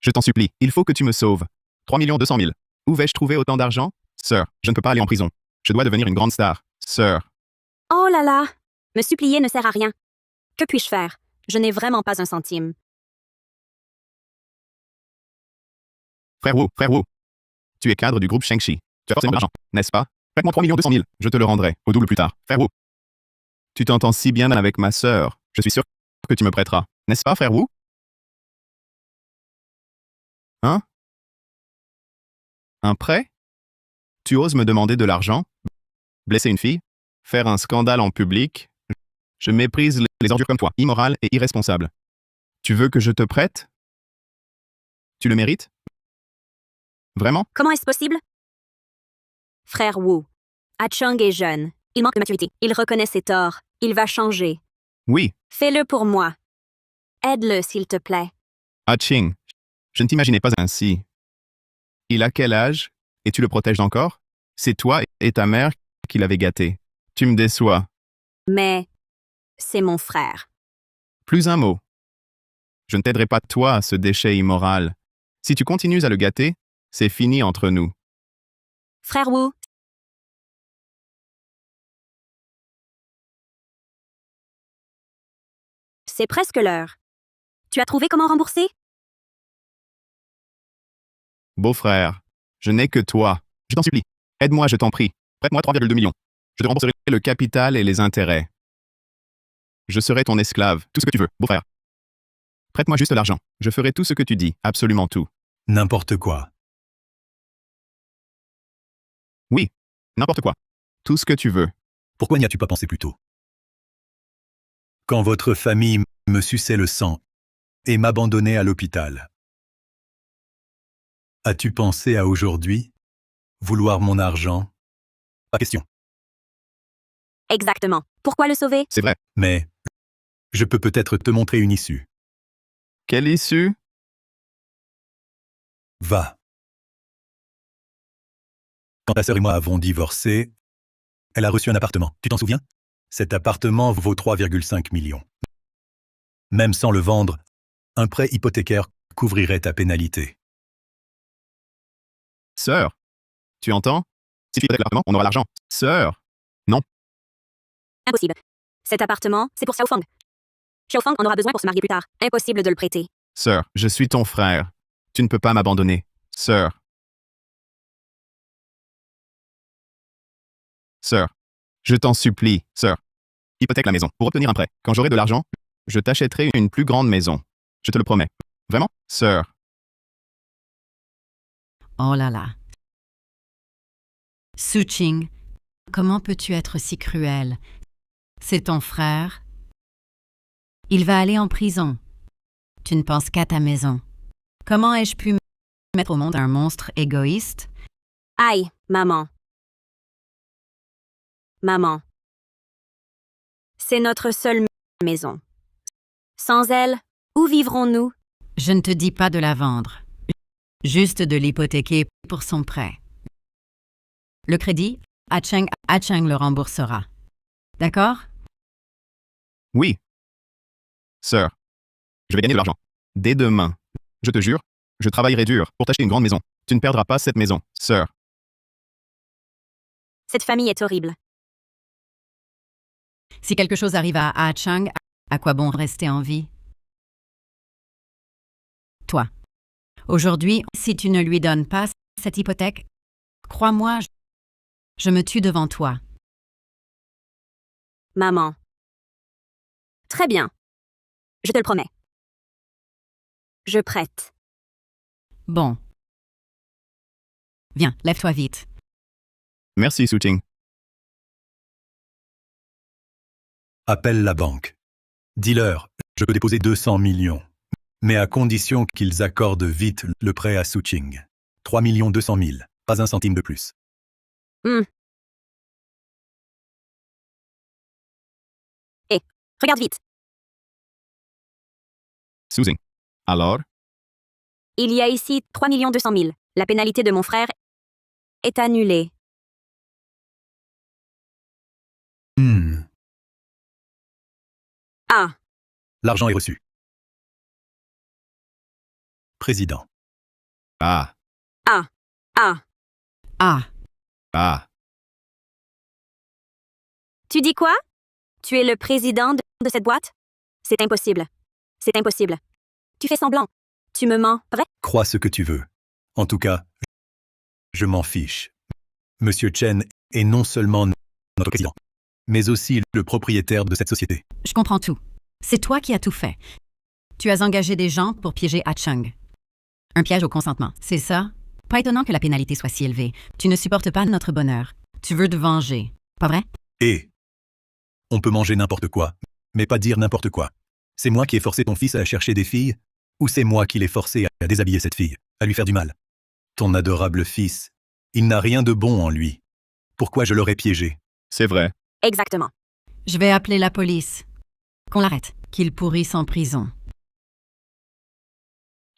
Je t'en supplie, il faut que tu me sauves. 3 200 000. Où vais-je trouver autant d'argent? Sœur, je ne peux pas aller en prison. Je dois devenir une grande star. Sœur. Oh là là! Me supplier ne sert à rien. Que puis-je faire? Je n'ai vraiment pas un centime. Frère Wu. Tu es cadre du groupe Shang-Chi. Tu as forcément de l'argent, n'est-ce pas? Prête-moi 3 200 000. Je te le rendrai, au double plus tard. Frère Wu. Tu t'entends si bien avec ma sœur. Je suis sûr que tu me prêteras. N'est-ce pas, frère Wu? Hein? Un prêt? Tu oses me demander de l'argent? Blesser une fille? Faire un scandale en public? Je méprise les ordures comme toi, immoral et irresponsable. Tu veux que je te prête? Tu le mérites? Vraiment? Comment est-ce possible? Frère Wu, Ah-Chung est jeune. Il manque de maturité. Il reconnaît ses torts. Il va changer. Oui. Fais-le pour moi. Aide-le, s'il te plaît. Ah-Ching, je ne t'imaginais pas ainsi. Il a quel âge? Et tu le protèges encore? C'est toi et ta mère qui l'avez gâté. Tu me déçois. Mais c'est mon frère. Plus un mot. Je ne t'aiderai pas toi, ce déchet immoral. Si tu continues à le gâter, c'est fini entre nous. Frère Wu, c'est presque l'heure. Tu as trouvé comment rembourser? Beau-frère, je n'ai que toi. Je t'en supplie. Aide-moi, je t'en prie. Prête-moi 3,2 millions. Je te rembourserai le capital et les intérêts. Je serai ton esclave, tout ce que tu veux, beau-frère. Prête-moi juste l'argent. Je ferai tout ce que tu dis, absolument tout. N'importe quoi. Oui, n'importe quoi. Tout ce que tu veux. Pourquoi n'y as-tu pas pensé plus tôt? Quand votre famille me suçait le sang et m'abandonnait à l'hôpital. As-tu pensé à aujourd'hui? Vouloir mon argent? Pas question. Exactement. Pourquoi le sauver? C'est vrai. Mais je peux peut-être te montrer une issue. Quelle issue? Va. Quand ta sœur et moi avons divorcé, elle a reçu un appartement. Tu t'en souviens? Cet appartement vaut 3,5 millions. Même sans le vendre, un prêt hypothécaire couvrirait ta pénalité. Sœur, tu entends? Si tu hypothèques l'appartement, on aura l'argent. Sœur. Non. Impossible. Cet appartement, c'est pour Xiaofang. Xiaofang en aura besoin pour se marier plus tard. Impossible de le prêter. Sœur, je suis ton frère. Tu ne peux pas m'abandonner. Sœur. Sœur. Je t'en supplie, sœur. Hypothèque la maison pour obtenir un prêt. Quand j'aurai de l'argent, je t'achèterai une plus grande maison. Je te le promets. Vraiment, sœur. Oh là là. Su Ching, comment peux-tu être si cruel? C'est ton frère. Il va aller en prison. Tu ne penses qu'à ta maison. Comment ai-je pu mettre au monde un monstre égoïste? Aïe, maman. Maman. C'est notre seule maison. Sans elle, où vivrons-nous? Je ne te dis pas de la vendre, juste de l'hypothéquer pour son prêt. Le crédit, Ah-Chung le remboursera. D'accord? Oui. Sœur. Je vais gagner de l'argent. Dès demain. Je te jure, je travaillerai dur pour t'acheter une grande maison. Tu ne perdras pas cette maison, sœur. Cette famille est horrible. Si quelque chose arrive à Ah-Chung, à quoi bon rester en vie? Toi. Aujourd'hui, si tu ne lui donnes pas cette hypothèque, crois-moi, je me tue devant toi. Maman. Très bien. Je te le promets. Je prête. Bon. Viens, lève-toi vite. Merci, Suching. Appelle la banque. Dis-leur, je peux déposer 200 millions, mais à condition qu'ils accordent vite le prêt à Suching. 3 200 000, pas un centime de plus. Regarde vite. Suching. Alors? Il y a ici 3 200 000. La pénalité de mon frère est annulée. Ah, L'argent est reçu. Président. Ah. ah, ah. Ah, Ah. Tu dis quoi? Tu es le président de cette boîte? C'est impossible. C'est impossible. Tu fais semblant. Tu me mens, vrai? Crois ce que tu veux. En tout cas, je m'en fiche. Monsieur Chen est non seulement notre président, mais aussi le propriétaire de cette société. je comprends tout. C'est toi qui as tout fait. Tu as engagé des gens pour piéger Ah Chung. Un piège au consentement, c'est ça? Pas étonnant que la pénalité soit si élevée. Tu ne supportes pas notre bonheur. Tu veux te venger, pas vrai? Et on peut manger n'importe quoi, mais pas dire n'importe quoi. C'est moi qui ai forcé ton fils à chercher des filles, ou c'est moi qui l'ai forcé à déshabiller cette fille, à lui faire du mal? Ton adorable fils, il n'a rien de bon en lui. Pourquoi je l'aurais piégé? C'est vrai. Exactement. Je vais appeler la police. Qu'on l'arrête, qu'il pourrisse en prison.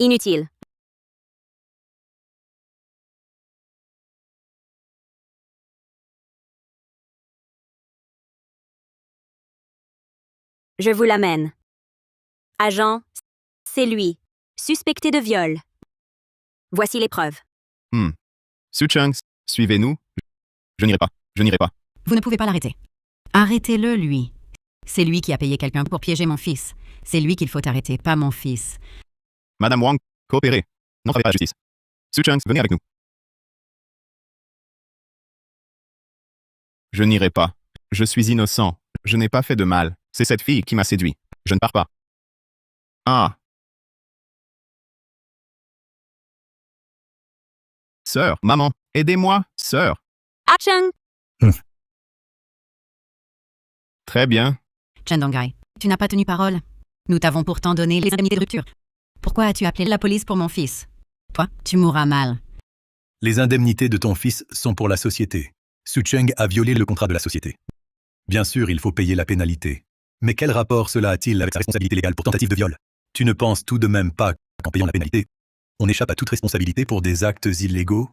Inutile. Je vous l'amène. Agent, c'est lui. Suspecté de viol. Voici les preuves. Suchung, suivez-nous. Je n'irai pas. Je n'irai pas. Vous ne pouvez pas l'arrêter. Arrêtez-le, lui. C'est lui qui a payé quelqu'un pour piéger mon fils. C'est lui qu'il faut arrêter, pas mon fils. Madame Wang, coopérez. N'entravez pas la justice. Suchung, venez avec nous. Je n'irai pas. Je suis innocent. Je n'ai pas fait de mal. C'est cette fille qui m'a séduit. Je ne pars pas. Ah. Sœur, maman, aidez-moi, sœur. Ah Chung! Très bien. Chen Donggai, tu n'as pas tenu parole. Nous t'avons pourtant donné les indemnités de rupture. Pourquoi as-tu appelé la police pour mon fils? Toi, tu mourras mal. Les indemnités de ton fils sont pour la société. Sucheng a violé le contrat de la société. Bien sûr, il faut payer la pénalité. Mais quel rapport cela a-t-il avec sa responsabilité légale pour tentative de viol? Tu ne penses tout de même pas qu'en payant la pénalité, on échappe à toute responsabilité pour des actes illégaux?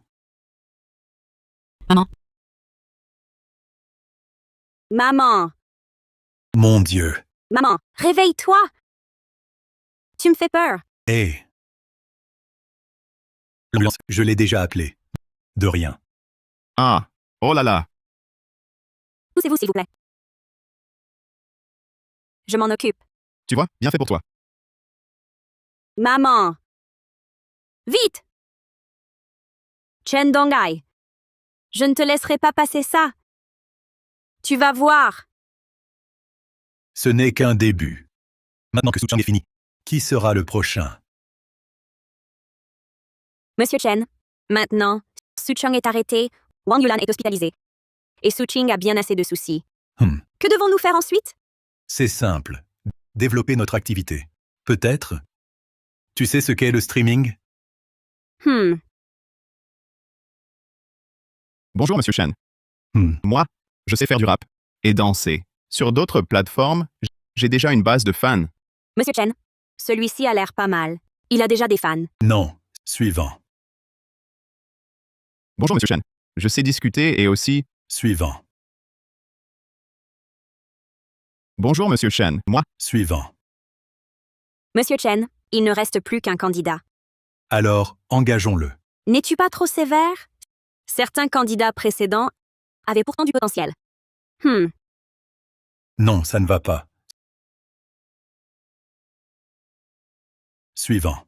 Maman, Maman! Mon Dieu! Maman, réveille-toi! Tu me fais peur. Hé! L'ambulance, je l'ai déjà appelée. De rien. Ah. Oh là là. Poussez-vous, s'il vous plaît. Je m'en occupe. Tu vois, bien fait pour toi. Maman! Vite! Chen Donggai, je ne te laisserai pas passer ça. Tu vas voir. Ce n'est qu'un début. Maintenant que Sucheng est fini, qui sera le prochain? Monsieur Chen, maintenant, Sucheng est arrêté, Wang Yulan est hospitalisé. Et Suching a bien assez de soucis. Que devons-nous faire ensuite? C'est simple. Développer notre activité. Peut-être. Tu sais ce qu'est le streaming? Bonjour, monsieur Chen. Moi, je sais faire du rap et danser. Sur d'autres plateformes, j'ai déjà une base de fans. Monsieur Chen, celui-ci a l'air pas mal. Il a déjà des fans. Non. Suivant. Bonjour, monsieur Chen. Je sais discuter et aussi... Suivant. Bonjour, monsieur Chen. Moi, Suivant. Monsieur Chen, il ne reste plus qu'un candidat. Alors, engageons-le. N'es-tu pas trop sévère? Certains candidats précédents avaient pourtant du potentiel. Non, ça ne va pas. Suivant.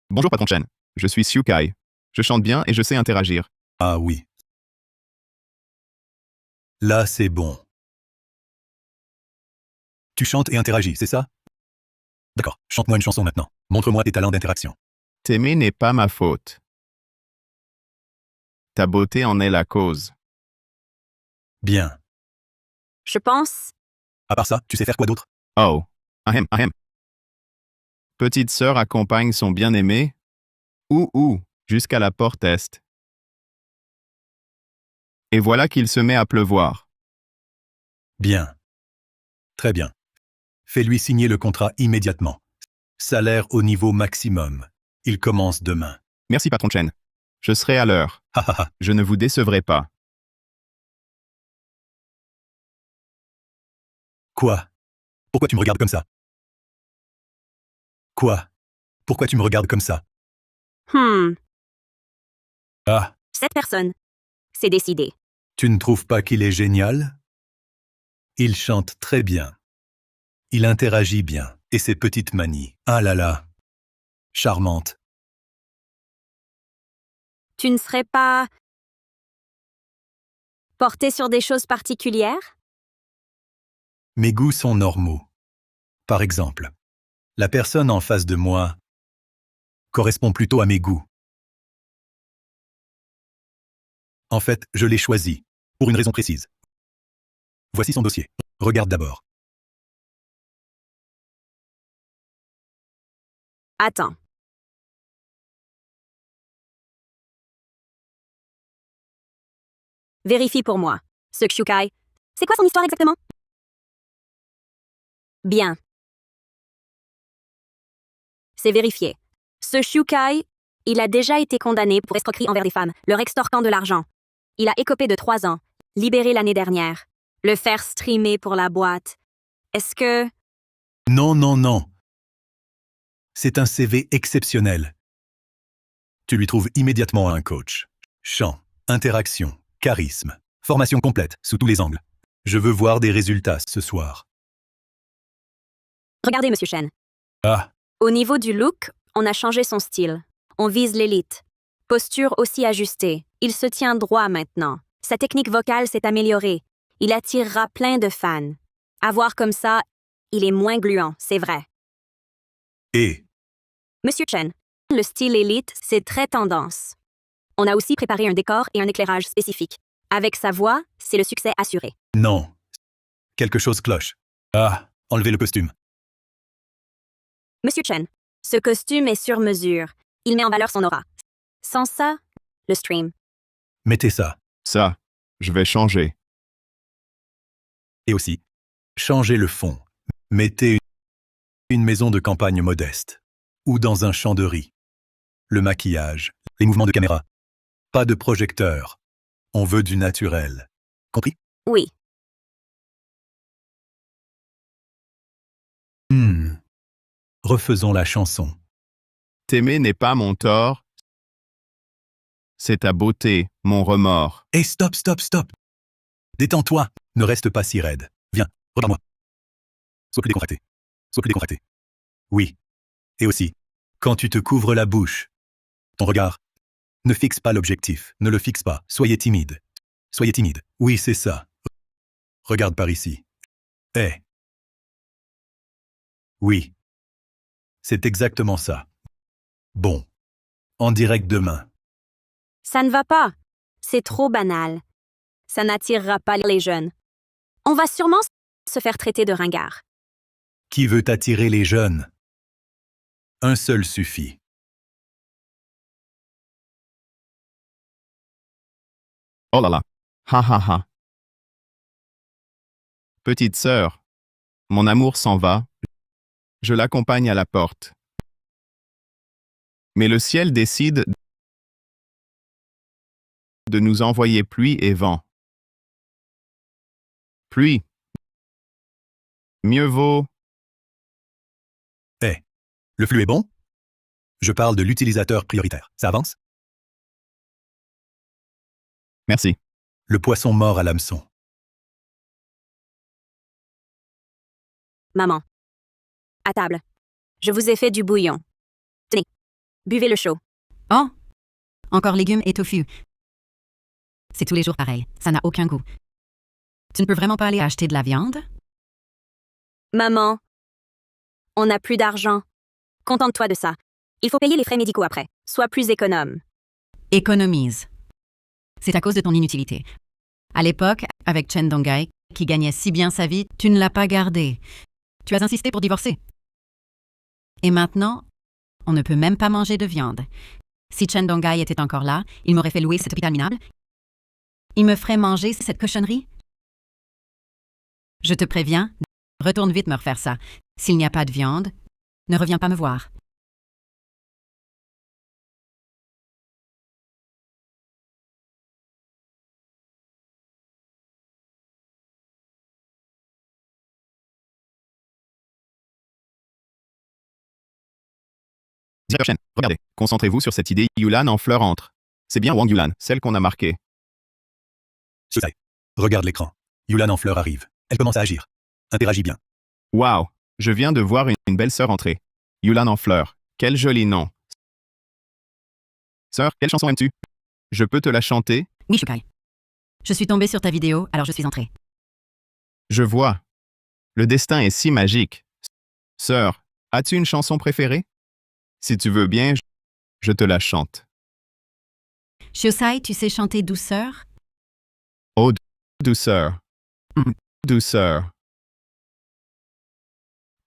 bonjour, patron Chen. Je suis Xiu Kai. Je chante bien et je sais interagir. Ah oui. Là, c'est bon. Tu chantes et interagis, c'est ça? D'accord, chante-moi une chanson maintenant. Montre-moi tes talents d'interaction. T'aimer n'est pas ma faute. Ta beauté en est la cause. Bien. Je pense. À part ça, tu sais faire quoi d'autre? Oh, ahem, ahem. Petite sœur accompagne son bien-aimé, jusqu'à la porte est. Et voilà qu'il se met à pleuvoir. Bien. Très bien. Fais-lui signer le contrat immédiatement. Salaire au niveau maximum. Il commence demain. Merci, patron Chen. Je serai à l'heure. Ha ha ha. Je ne vous décevrai pas. Quoi? Pourquoi tu me regardes comme ça? Quoi? Pourquoi tu me regardes comme ça? Ah, Cette personne. C'est décidé. tu ne trouves pas qu'il est génial? Il chante très bien. Il interagit bien. Et ses petites manies. Ah là là. Charmante. Tu ne serais pas porté sur des choses particulières? Mes goûts sont normaux. Par exemple, la personne en face de moi correspond plutôt à mes goûts. En fait, je l'ai choisi, pour une raison précise. Voici son dossier. Regarde d'abord. Attends. Vérifie pour moi. Ce Kshukai, c'est quoi son histoire exactement? Bien. C'est vérifié. Ce Shukai, il a déjà été condamné pour escroquerie envers des femmes, leur extorquant de l'argent. Il a écopé de 3 ans, libéré l'année dernière. Le faire streamer pour la boîte. Est-ce que... Non, non, non. C'est un CV exceptionnel. Tu lui trouves immédiatement un coach. Chant, interaction, charisme, formation complète, sous tous les angles. Je veux voir des résultats ce soir. Regardez, Monsieur Chen. Ah, Au niveau du look, on a changé son style. On vise l'élite. Posture aussi ajustée. Il se tient droit maintenant. Sa technique vocale s'est améliorée. Il attirera plein de fans. À voir comme ça, il est moins gluant, c'est vrai. et Monsieur Chen, le style élite, c'est très tendance. On a aussi préparé un décor et un éclairage spécifique. Avec sa voix, c'est le succès assuré. non. Quelque chose cloche. Ah, enlevez le costume. Monsieur Chen, ce costume est sur mesure. Il met en valeur son aura. Sans ça, le stream. Mettez ça. Ça, je vais changer. Et aussi, changez le fond. Mettez une maison de campagne modeste. Ou dans un champ de riz. Le maquillage, les mouvements de caméra. Pas de projecteur. On veut du naturel. Compris? Oui. Refaisons la chanson. T'aimer n'est pas mon tort. C'est ta beauté, mon remords. Hé, stop, stop, stop. Détends-toi. Ne reste pas si raide. Viens, regarde-moi. Sois plus décontracté. Sois plus décontracté. Oui. Et aussi, quand tu te couvres la bouche, ton regard, ne fixe pas l'objectif. Ne le fixe pas. Soyez timide. Soyez timide. Oui, c'est ça. Regarde par ici. Hé. Oui. C'est exactement ça. Bon. En direct demain. Ça ne va pas. C'est trop banal. Ça n'attirera pas les jeunes. On va sûrement se faire traiter de ringard. Qui veut attirer les jeunes? Un seul suffit. Oh là là. Ha ha ha. Petite sœur, mon amour s'en va. Je l'accompagne à la porte. Mais le ciel décide de nous envoyer pluie et vent. Pluie. Mieux vaut. Hé. Le flux est bon? Je parle de l'utilisateur prioritaire. Ça avance? Merci. Le poisson mort à l'hameçon. Maman. À table. Je vous ai fait du bouillon. Tenez. Buvez le chaud. Oh! Encore légumes et tofu. C'est tous les jours pareil. Ça n'a aucun goût. Tu ne peux vraiment pas aller acheter de la viande? Maman. On n'a plus d'argent. Contente-toi de ça. Il faut payer les frais médicaux après. Sois plus économe. Économise. C'est à cause de ton inutilité. À l'époque, avec Chen Donghae, qui gagnait si bien sa vie, tu ne l'as pas gardé. Tu as insisté pour divorcer. Et maintenant, on ne peut même pas manger de viande. Si Chen Donghae était encore là, il m'aurait fait louer cet hôpital minable. Il me ferait manger cette cochonnerie. Je te préviens, retourne vite me refaire ça. S'il n'y a pas de viande, ne reviens pas me voir. Directeur Chen, regardez. Concentrez-vous sur cette idée Yulan en fleur entre. C'est bien Wang Yulan, celle qu'on a marquée. Susai. Regarde l'écran. Yulan en fleur arrive. Elle commence à agir. Interagis bien. Waouh, je viens de voir une belle sœur entrer. Yulan en fleur. Quel joli nom. Sœur, quelle chanson aimes-tu? Je peux te la chanter? Oui, Shukai. Je suis tombée sur ta vidéo, alors je suis entrée. Je vois. Le destin est si magique. Sœur, as-tu une chanson préférée? Si tu veux bien, je te la chante. Shiosai, tu sais chanter douceur? Oh, douceur. Douceur.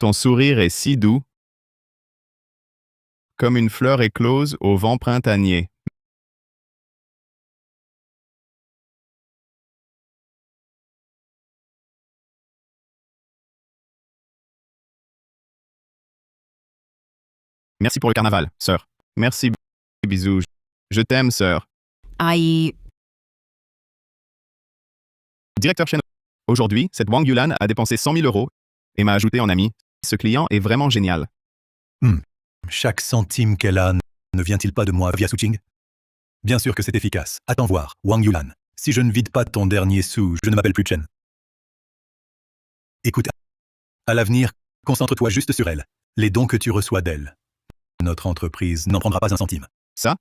Ton sourire est si doux, comme une fleur éclose au vent printanier. Merci pour le carnaval, sœur. Merci, bisous. Je t'aime, sœur. Aïe. Directeur Chen. Aujourd'hui, cette Wang Yulan a dépensé 100 000 euros et m'a ajouté en ami. Ce client est vraiment génial. Chaque centime qu'elle a ne vient-il pas de moi via Suching? Bien sûr que c'est efficace. Attends voir, Wang Yulan. Si je ne vide pas ton dernier sou, je ne m'appelle plus Chen. Écoute, à l'avenir, concentre-toi juste sur elle. Les dons que tu reçois d'elle. Notre entreprise n'en prendra pas un centime. Ça?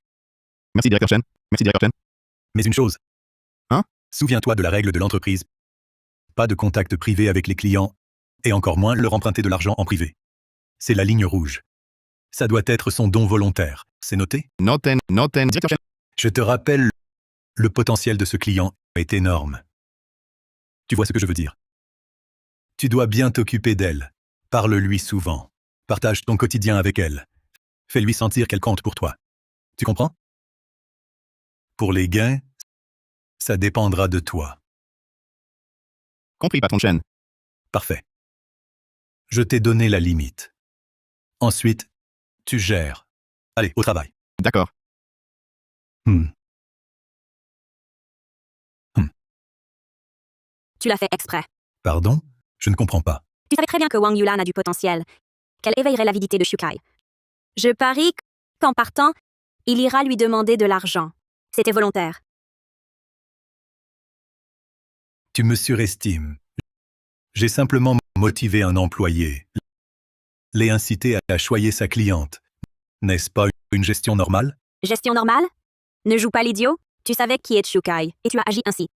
Merci, directeur Chen. Merci, directeur Chen. Mais une chose. Hein? Souviens-toi de la règle de l'entreprise. Pas de contact privé avec les clients, et encore moins leur emprunter de l'argent en privé. C'est la ligne rouge. Ça doit être son don volontaire. C'est noté? Noten, directeur Chen. Je te rappelle, le potentiel de ce client est énorme. Tu vois ce que je veux dire? Tu dois bien t'occuper d'elle. Parle-lui souvent. Partage ton quotidien avec elle. Fais-lui sentir qu'elle compte pour toi. Tu comprends? Pour les gains, ça dépendra de toi. Compris, patron Chen. Parfait. Je t'ai donné la limite. Ensuite, tu gères. Allez, au travail. D'accord. Tu l'as fait exprès. Pardon? Je ne comprends pas. Tu savais très bien que Wang Yulan a du potentiel, qu'elle éveillerait l'avidité de Shukai. Je parie qu'en partant, il ira lui demander de l'argent. C'était volontaire. Tu me surestimes. J'ai simplement motivé un employé. L'ai incité à choyer sa cliente. N'est-ce pas une gestion normale? Gestion normale? Ne joue pas l'idiot. Tu savais qui est Shukai, et tu as agi ainsi.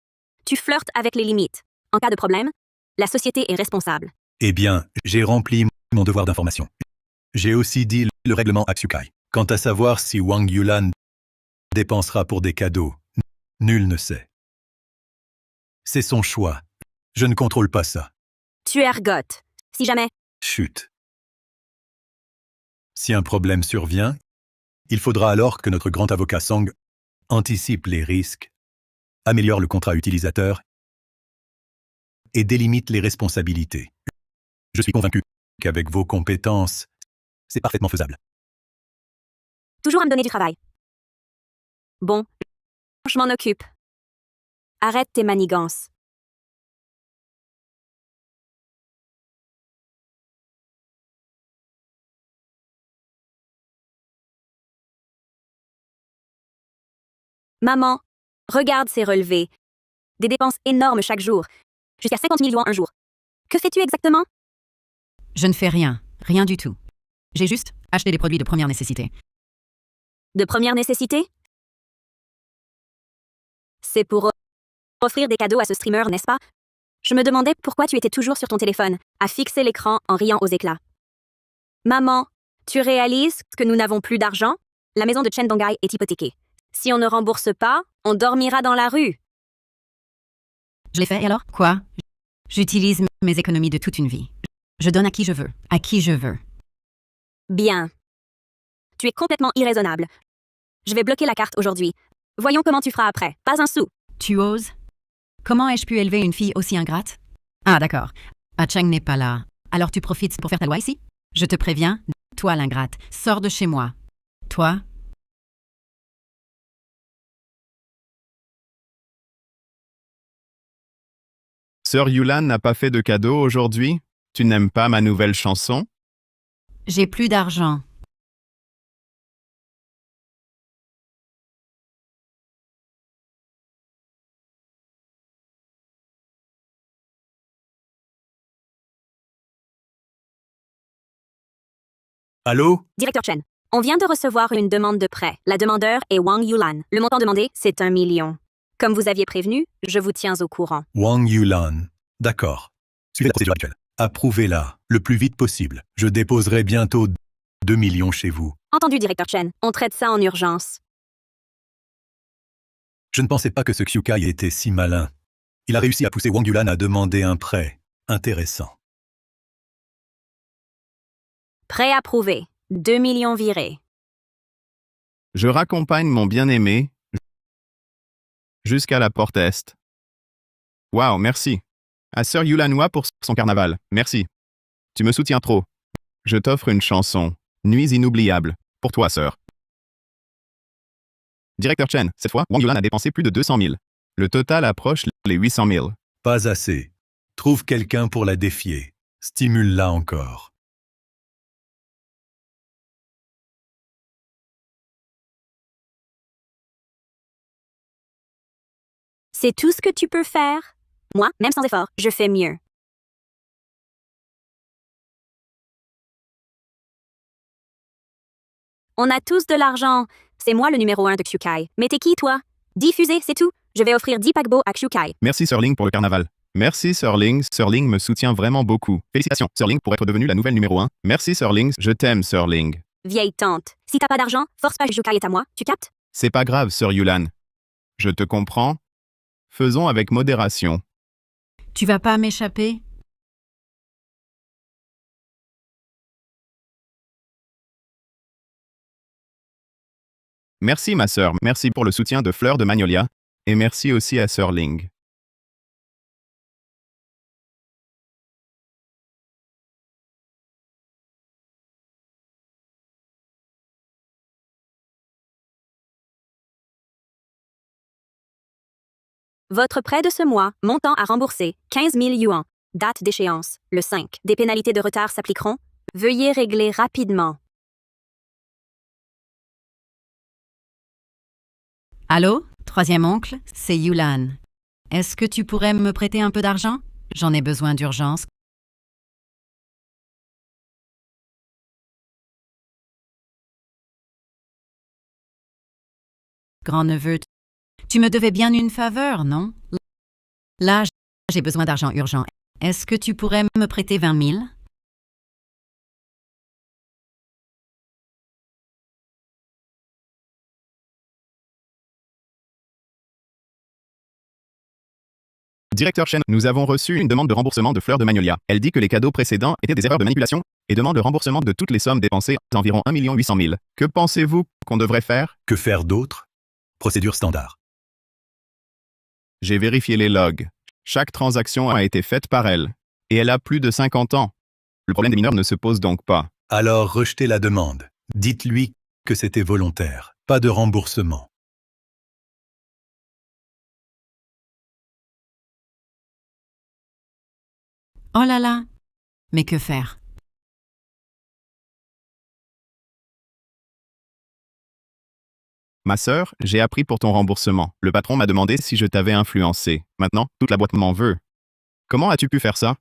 Tu flirtes avec les limites. En cas de problème, la société est responsable. Eh bien, j'ai rempli mon devoir d'information. J'ai aussi dit le règlement à Tsukai. Quant à savoir si Wang Yulan dépensera pour des cadeaux, nul ne sait. C'est son choix. Je ne contrôle pas ça. Tu ergotes. Si jamais... Chut. Si un problème survient, il faudra alors que notre grand avocat Song anticipe les risques, améliore le contrat utilisateur et délimite les responsabilités. Je suis convaincu qu'avec vos compétences, c'est parfaitement faisable. Toujours à me donner du travail. Bon, je m'en occupe. Arrête tes manigances. Maman, regarde ces relevés. Des dépenses énormes chaque jour. Jusqu'à 50 000 yuans un jour. Que fais-tu exactement? Je ne fais rien. Rien du tout. J'ai juste acheté des produits de première nécessité. De première nécessité? C'est pour offrir des cadeaux à ce streamer, n'est-ce pas? Je me demandais pourquoi tu étais toujours sur ton téléphone, à fixer l'écran en riant aux éclats. Maman, tu réalises que nous n'avons plus d'argent? La maison de Chen Dongai est hypothéquée. Si on ne rembourse pas, on dormira dans la rue. Je l'ai fait et alors? Quoi? J'utilise mes économies de toute une vie. Je donne à qui je veux. À qui je veux. Bien. Tu es complètement irraisonnable. Je vais bloquer la carte aujourd'hui. Voyons comment tu feras après. Pas un sou. Tu oses? Comment ai-je pu élever une fille aussi ingrate? Ah, d'accord. Cheng n'est pas là. Alors tu profites pour faire ta loi ici? Je te préviens, toi l'ingrate, sors de chez moi. Toi? Sœur Yulan n'a pas fait de cadeau aujourd'hui? Tu n'aimes pas ma nouvelle chanson? J'ai plus d'argent. Allô? Directeur Chen, on vient de recevoir une demande de prêt. La demandeur est Wang Yulan. Le montant demandé, c'est 1 million. Comme vous aviez prévenu, je vous tiens au courant. Wang Yulan. D'accord. Suivez la procédure actuelle. Approuvez-la le plus vite possible. Je déposerai bientôt 2 millions chez vous. Entendu, directeur Chen. On traite ça en urgence. Je ne pensais pas que ce Qiukai était si malin. Il a réussi à pousser Wang Yulan à demander un prêt. Intéressant. Prêt approuvé. 2 millions virés. Je raccompagne mon bien-aimé jusqu'à la porte est. Waouh, merci. À Sœur Yulanois pour son carnaval. Merci. Tu me soutiens trop. Je t'offre une chanson. Nuits inoubliables. Pour toi, sœur. Directeur Chen, cette fois, Wang Yulan a dépensé plus de 200 000. Le total approche les 800 000. Pas assez. Trouve quelqu'un pour la défier. Stimule-la encore. C'est tout ce que tu peux faire? Moi, même sans effort, je fais mieux. On a tous de l'argent. C'est moi le numéro 1 de Qiukai. Mais t'es qui, toi? Diffuser, c'est tout. Je vais offrir 10 paquebots à Qiukai. Merci Sœur Ling pour le carnaval. Merci Sœur Ling. Sœur Ling me soutient vraiment beaucoup. Félicitations, Sœur Ling, pour être devenue la nouvelle numéro 1. Merci Sœur Ling. Je t'aime, Sœur Ling. Vieille tante. Si t'as pas d'argent, force pas Qiukai est à moi. Tu captes? C'est pas grave, Sœur Yulan. Je te comprends. Faisons avec modération. Tu vas pas m'échapper? Merci ma sœur, merci pour le soutien de Fleur de Magnolia. Et merci aussi à Sœur Ling. Votre prêt de ce mois, montant à rembourser, 15 000 yuans. Date d'échéance, le 5. Des pénalités de retard s'appliqueront. Veuillez régler rapidement. Allô? Troisième oncle, c'est Yulan. Est-ce que tu pourrais me prêter un peu d'argent? J'en ai besoin d'urgence. Grand-neveu, tu me devais bien une faveur, non? Là, j'ai besoin d'argent urgent. Est-ce que tu pourrais me prêter 20 000? Directeur Chen, nous avons reçu une demande de remboursement de Fleur de Magnolia. Elle dit que les cadeaux précédents étaient des erreurs de manipulation et demande le remboursement de toutes les sommes dépensées, environ 1 800 000. Que pensez-vous qu'on devrait faire? Que faire d'autre? Procédure standard. J'ai vérifié les logs. Chaque transaction a été faite par elle. Et elle a plus de 50 ans. Le problème des mineurs ne se pose donc pas. Alors rejetez la demande. Dites-lui que c'était volontaire. Pas de remboursement. Oh là là! Mais que faire? Ma sœur, j'ai appris pour ton remboursement. Le patron m'a demandé si je t'avais influencé. Maintenant, toute la boîte m'en veut. Comment as-tu pu faire ça?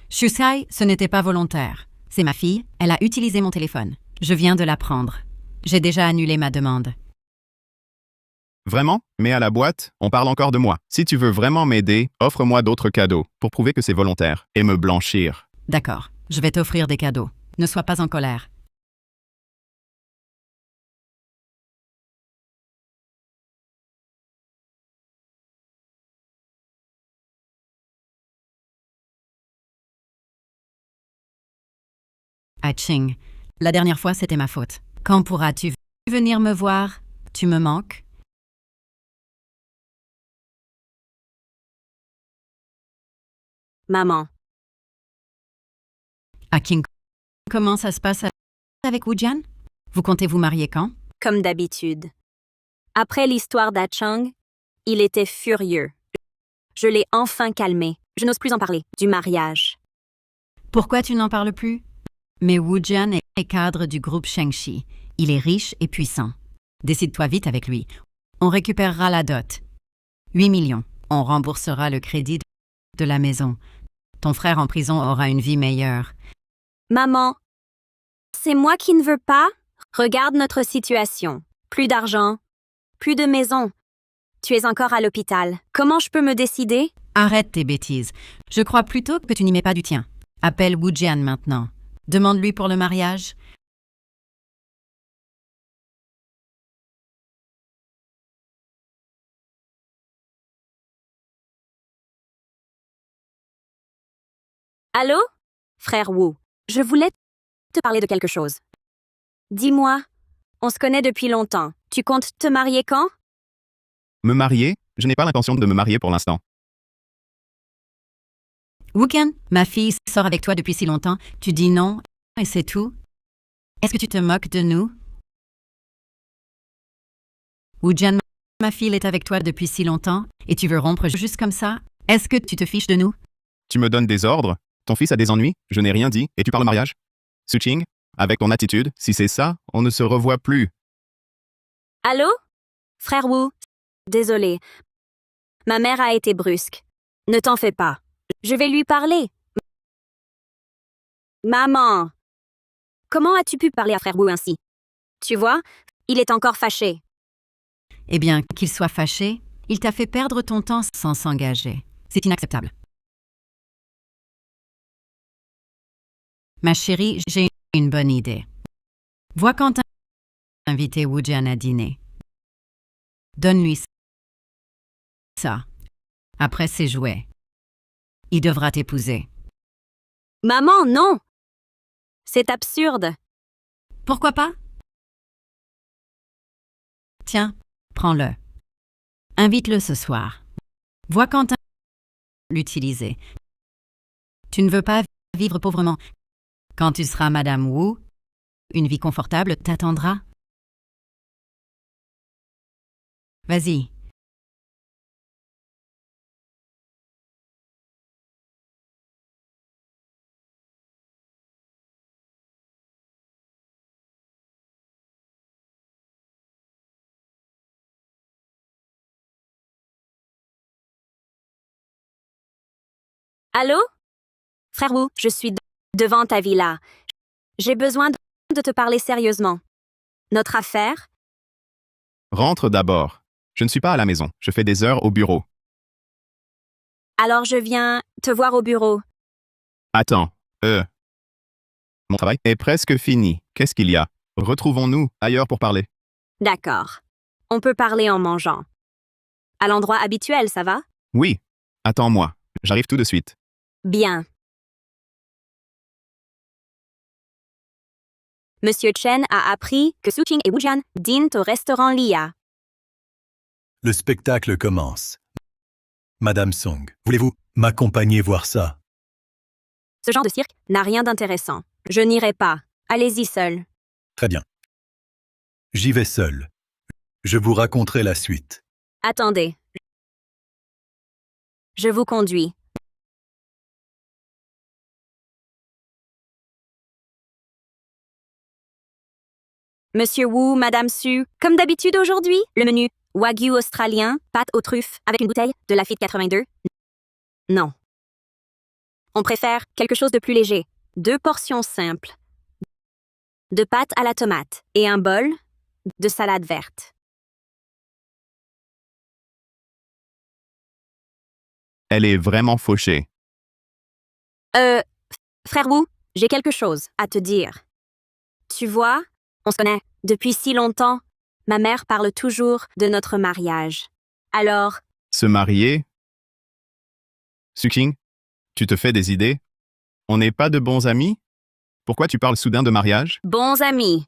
Shusai, ce n'était pas volontaire. C'est ma fille, elle a utilisé mon téléphone. Je viens de la prendre. J'ai déjà annulé ma demande. Vraiment? Mais à la boîte, on parle encore de moi. Si tu veux vraiment m'aider, offre-moi d'autres cadeaux pour prouver que c'est volontaire et me blanchir. D'accord. Je vais t'offrir des cadeaux. Ne sois pas en colère. Ching, la dernière fois, c'était ma faute. Quand pourras-tu venir me voir? Tu me manques? Maman, King, comment ça se passe avec Wujian? Vous comptez vous marier quand? comme d'habitude. Après l'histoire d'Achang, il était furieux. Je l'ai enfin calmé. Je n'ose plus en parler, du mariage. Pourquoi tu n'en parles plus? Mais Wujian est cadre du groupe Shengxi. Il est riche et puissant. Décide-toi vite avec lui. On récupérera la dot. 8 millions. On remboursera le crédit de la maison. Ton frère en prison aura une vie meilleure. Maman, c'est moi qui ne veux pas? Regarde notre situation. Plus d'argent, plus de maison. Tu es encore à l'hôpital. Comment je peux me décider? Arrête tes bêtises. Je crois plutôt que tu n'y mets pas du tien. Appelle Wujian maintenant. Demande-lui pour le mariage. Allô? Frère Wu, je voulais te parler de quelque chose. Dis-moi, on se connaît depuis longtemps. Tu comptes te marier quand? Me marier? Je n'ai pas l'intention de me marier pour l'instant. Wujian, ma fille sort avec toi depuis si longtemps. Tu dis non et c'est tout? Est-ce que tu te moques de nous? Wujian, ma fille est avec toi depuis si longtemps et tu veux rompre juste comme ça? Est-ce que tu te fiches de nous? Tu me donnes des ordres? Ton fils a des ennuis? Je n'ai rien dit et tu parles mariage? Suching, avec ton attitude, si c'est ça, on ne se revoit plus. Allô? Frère Wu, désolé. Ma mère a été brusque. Ne t'en fais pas. Je vais lui parler. Maman, comment as-tu pu parler à frère Wu ainsi? Tu vois, il est encore fâché. Eh bien, qu'il soit fâché, il t'a fait perdre ton temps sans s'engager. C'est inacceptable. Ma chérie, j'ai une bonne idée. Vois Quentin inviter Wujian à dîner. Donne-lui ça. Après, c'est jouet. Il devra t'épouser. Maman, non! C'est absurde. Pourquoi pas? Tiens, prends-le. Invite-le ce soir. Vois Quentin l'utiliser. Tu ne veux pas vivre pauvrement. Quand tu seras Madame Wu, une vie confortable t'attendra. Vas-y. Allô? Frère Wu, je suis devant ta villa. J'ai besoin de te parler sérieusement. Notre affaire? Rentre d'abord. Je ne suis pas à la maison. Je fais des heures au bureau. Alors je viens te voir au bureau. Attends. Mon travail est presque fini. Qu'est-ce qu'il y a? Retrouvons-nous ailleurs pour parler. D'accord. On peut parler en mangeant. À l'endroit habituel, ça va? Oui. Attends-moi. J'arrive tout de suite. Bien. Monsieur Chen a appris que Suqing et Wujian dînent au restaurant Lia. Le spectacle commence. Madame Song, voulez-vous m'accompagner voir ça? Ce genre de cirque n'a rien d'intéressant. Je n'irai pas. Allez-y seul. Très bien. J'y vais seul. Je vous raconterai la suite. Attendez. Je vous conduis. Monsieur Wu, Madame Su, comme d'habitude aujourd'hui, le menu Wagyu australien, pâte aux truffes avec une bouteille de Lafite 82. Non. On préfère quelque chose de plus léger. 2 portions simples. De pâtes à la tomate et un bol de salade verte. Elle est vraiment fauchée. Frère Wu, j'ai quelque chose à te dire. Tu vois, on se connaît depuis si longtemps. Ma mère parle toujours de notre mariage. Alors, Se marier? Suking, tu te fais des idées? On n'est pas de bons amis? Pourquoi tu parles soudain de mariage? bons amis.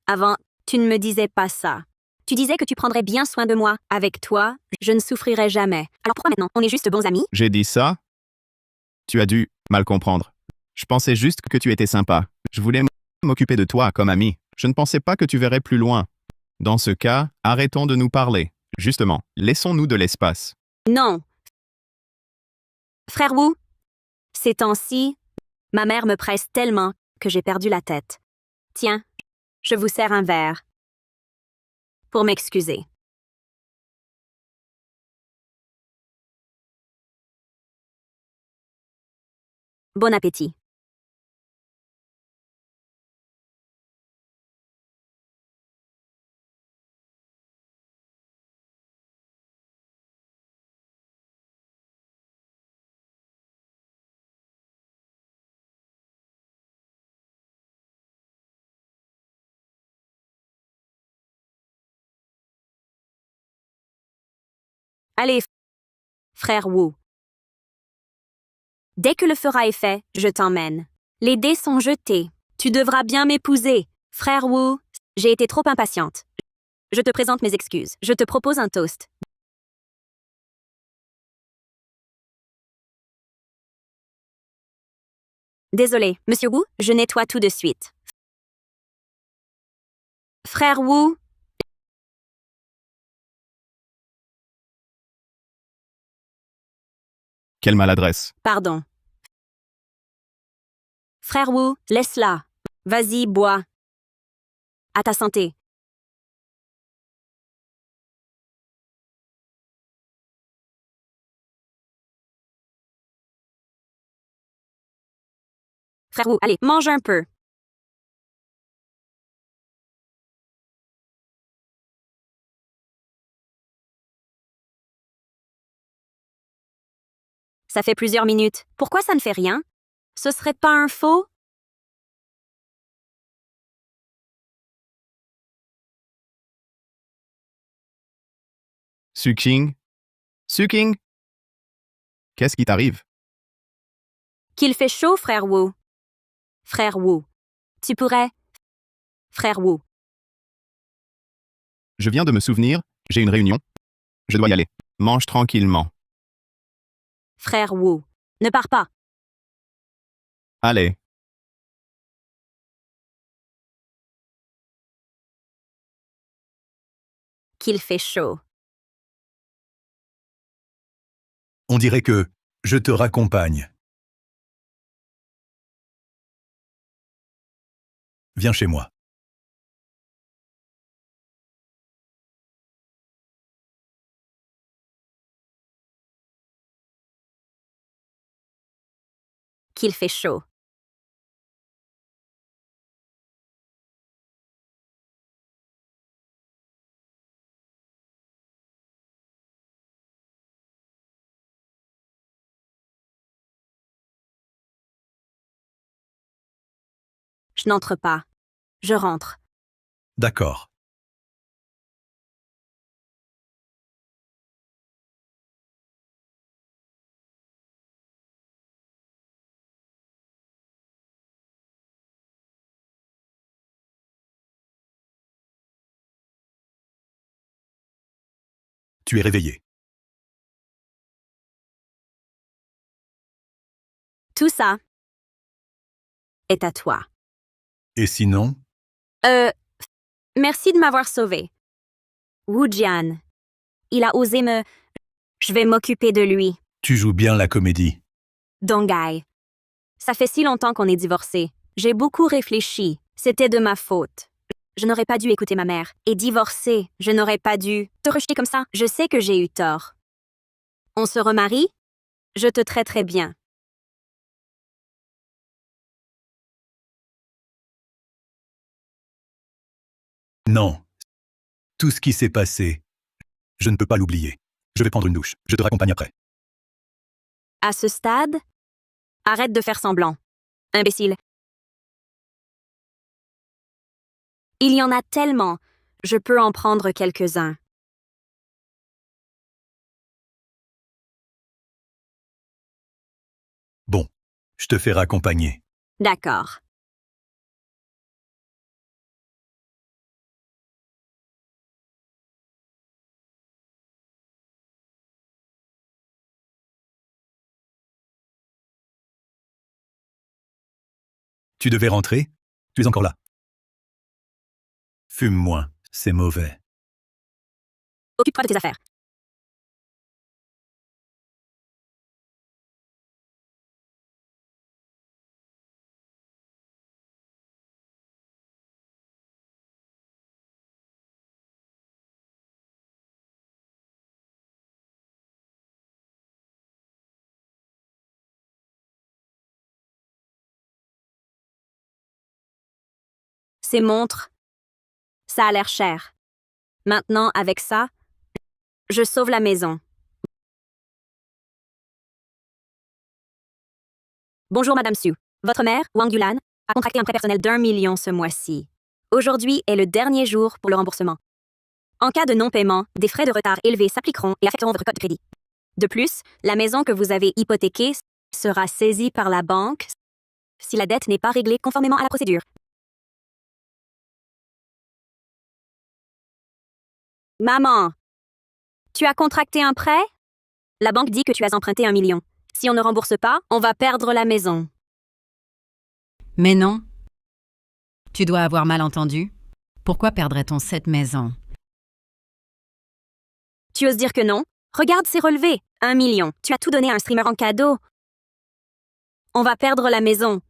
Avant, tu ne me disais pas ça. Tu disais que tu prendrais bien soin de moi. Avec toi, je ne souffrirai jamais. Alors pourquoi maintenant, on est juste bons amis? J'ai dit ça? Tu as dû mal comprendre. Je pensais juste que tu étais sympa. Je voulais m'occuper de toi comme ami. Je ne pensais pas que tu verrais plus loin. Dans ce cas, arrêtons de nous parler. Justement, laissons-nous de l'espace. Non. Frère Wu, ces temps-ci, ma mère me presse tellement que j'ai perdu la tête. Tiens, je vous sers un verre. Pour m'excuser. Bon appétit. Allez, frère Wu. Dès que le fera est fait, je t'emmène. Les dés sont jetés. Tu devras bien m'épouser. Frère Wu, j'ai été trop impatiente. Je te présente mes excuses. Je te propose un toast. Désolé, Monsieur Wu, je nettoie tout de suite. Frère Wu, Quelle maladresse. pardon. Frère Wu, laisse-la. Vas-y, bois. À ta santé. Frère Wu, allez, mange un peu. Ça fait plusieurs minutes. Pourquoi ça ne fait rien? Ce serait pas un faux? Suking? Suking? Qu'est-ce qui t'arrive? Qu'il fait chaud, frère Wu. Frère Wu. Tu pourrais... Frère Wu. Je viens de me souvenir, j'ai une réunion. Je dois y aller. Mange tranquillement. Frère Wu. Ne pars pas. Allez. Qu'il fait chaud. On dirait que je te raccompagne. Viens chez moi. Qu'il fait chaud. Je n'entre pas. Je rentre. D'accord. Tu es réveillé. Tout ça est à toi. Et sinon, Merci de m'avoir sauvé. Wu Jian. Il a osé me... Je vais m'occuper de lui. tu joues bien la comédie. Dongai. Ça fait si longtemps qu'on est divorcés. J'ai beaucoup réfléchi. C'était de ma faute. Je n'aurais pas dû écouter ma mère. Et divorcer, je n'aurais pas dû te rejeter comme ça. Je sais que j'ai eu tort. On se remarie? Je te traiterai bien. Non. Tout ce qui s'est passé, je ne peux pas l'oublier. Je vais prendre une douche. Je te raccompagne après. À ce stade, arrête de faire semblant. Imbécile. Il y en a tellement. Je peux en prendre quelques-uns. Bon, je te fais raccompagner. D'accord. Tu devais rentrer? Tu es encore là. Fume moins, c'est mauvais. Occupe-toi de tes affaires. Ces montres, ça a l'air cher. Maintenant, avec ça, je sauve la maison. Bonjour, Madame Su. Votre mère, Wang Yulan, a contracté un prêt personnel d'1 million ce mois-ci. Aujourd'hui est le dernier jour pour le remboursement. En cas de non-paiement, des frais de retard élevés s'appliqueront et affecteront votre code de crédit. De plus, la maison que vous avez hypothéquée sera saisie par la banque si la dette n'est pas réglée conformément à la procédure. Maman, tu as contracté un prêt? La banque dit que tu as emprunté 1 million. Si on ne rembourse pas, on va perdre la maison. Mais non. Tu dois avoir mal entendu. Pourquoi perdrait-on cette maison? Tu oses dire que non? Regarde ces relevés. 1 million. Tu as tout donné à un streamer en cadeau. On va perdre la maison.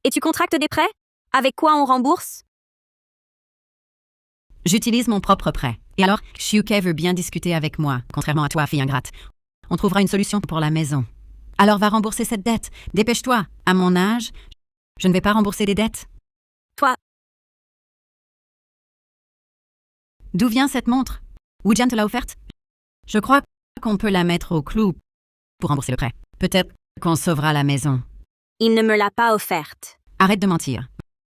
Et tu contractes des prêts? Avec quoi on rembourse? J'utilise mon propre prêt. Et alors, Xiuke veut bien discuter avec moi, contrairement à toi, fille ingrate. On trouvera une solution pour la maison. Alors va rembourser cette dette. Dépêche-toi. À mon âge, je ne vais pas rembourser des dettes. Toi, D'où vient cette montre? Wujian te l'a offerte? Je crois qu'on peut la mettre au clou pour rembourser le prêt. Peut-être qu'on sauvera la maison. il ne me l'a pas offerte. Arrête de mentir.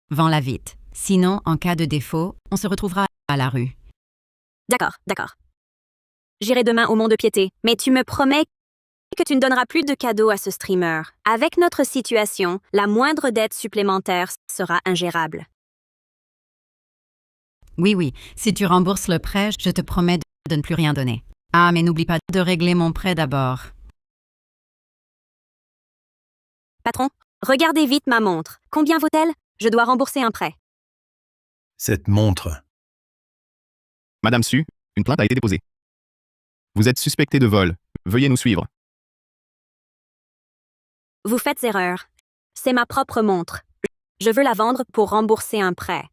Vends-la vite. Sinon, en cas de défaut, on se retrouvera à la rue. D'accord. J'irai demain au mont-de-piété, mais tu me promets que tu ne donneras plus de cadeaux à ce streamer. Avec notre situation, la moindre dette supplémentaire sera ingérable. Oui. Si tu rembourses le prêt, je te promets de ne plus rien donner. Ah, mais n'oublie pas de régler mon prêt d'abord. Patron, regardez vite ma montre. Combien vaut-elle? Je dois rembourser un prêt. Cette montre. Madame Su, une plainte a été déposée. Vous êtes suspecté de vol. Veuillez nous suivre. Vous faites erreur. C'est ma propre montre. Je veux la vendre pour rembourser un prêt.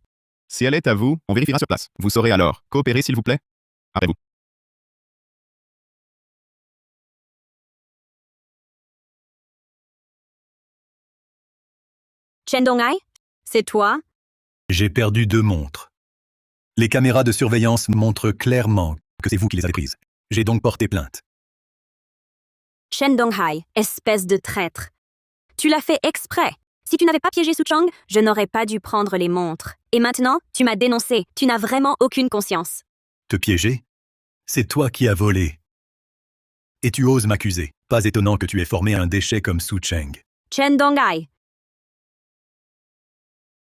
Si elle est à vous, on vérifiera sur place. Vous saurez alors. Coopérez s'il vous plaît. Après vous. Chen Donghai, c'est toi? J'ai perdu 2 montres. Les caméras de surveillance montrent clairement que c'est vous qui les avez prises. J'ai donc porté plainte. Chen Donghai, espèce de traître. Tu l'as fait exprès. Si tu n'avais pas piégé Su Chang, je n'aurais pas dû prendre les montres. Et maintenant, tu m'as dénoncé. Tu n'as vraiment aucune conscience. Te piéger? C'est toi qui as volé. Et tu oses m'accuser. Pas étonnant que tu aies formé un déchet comme Su Cheng. Chen Donghai,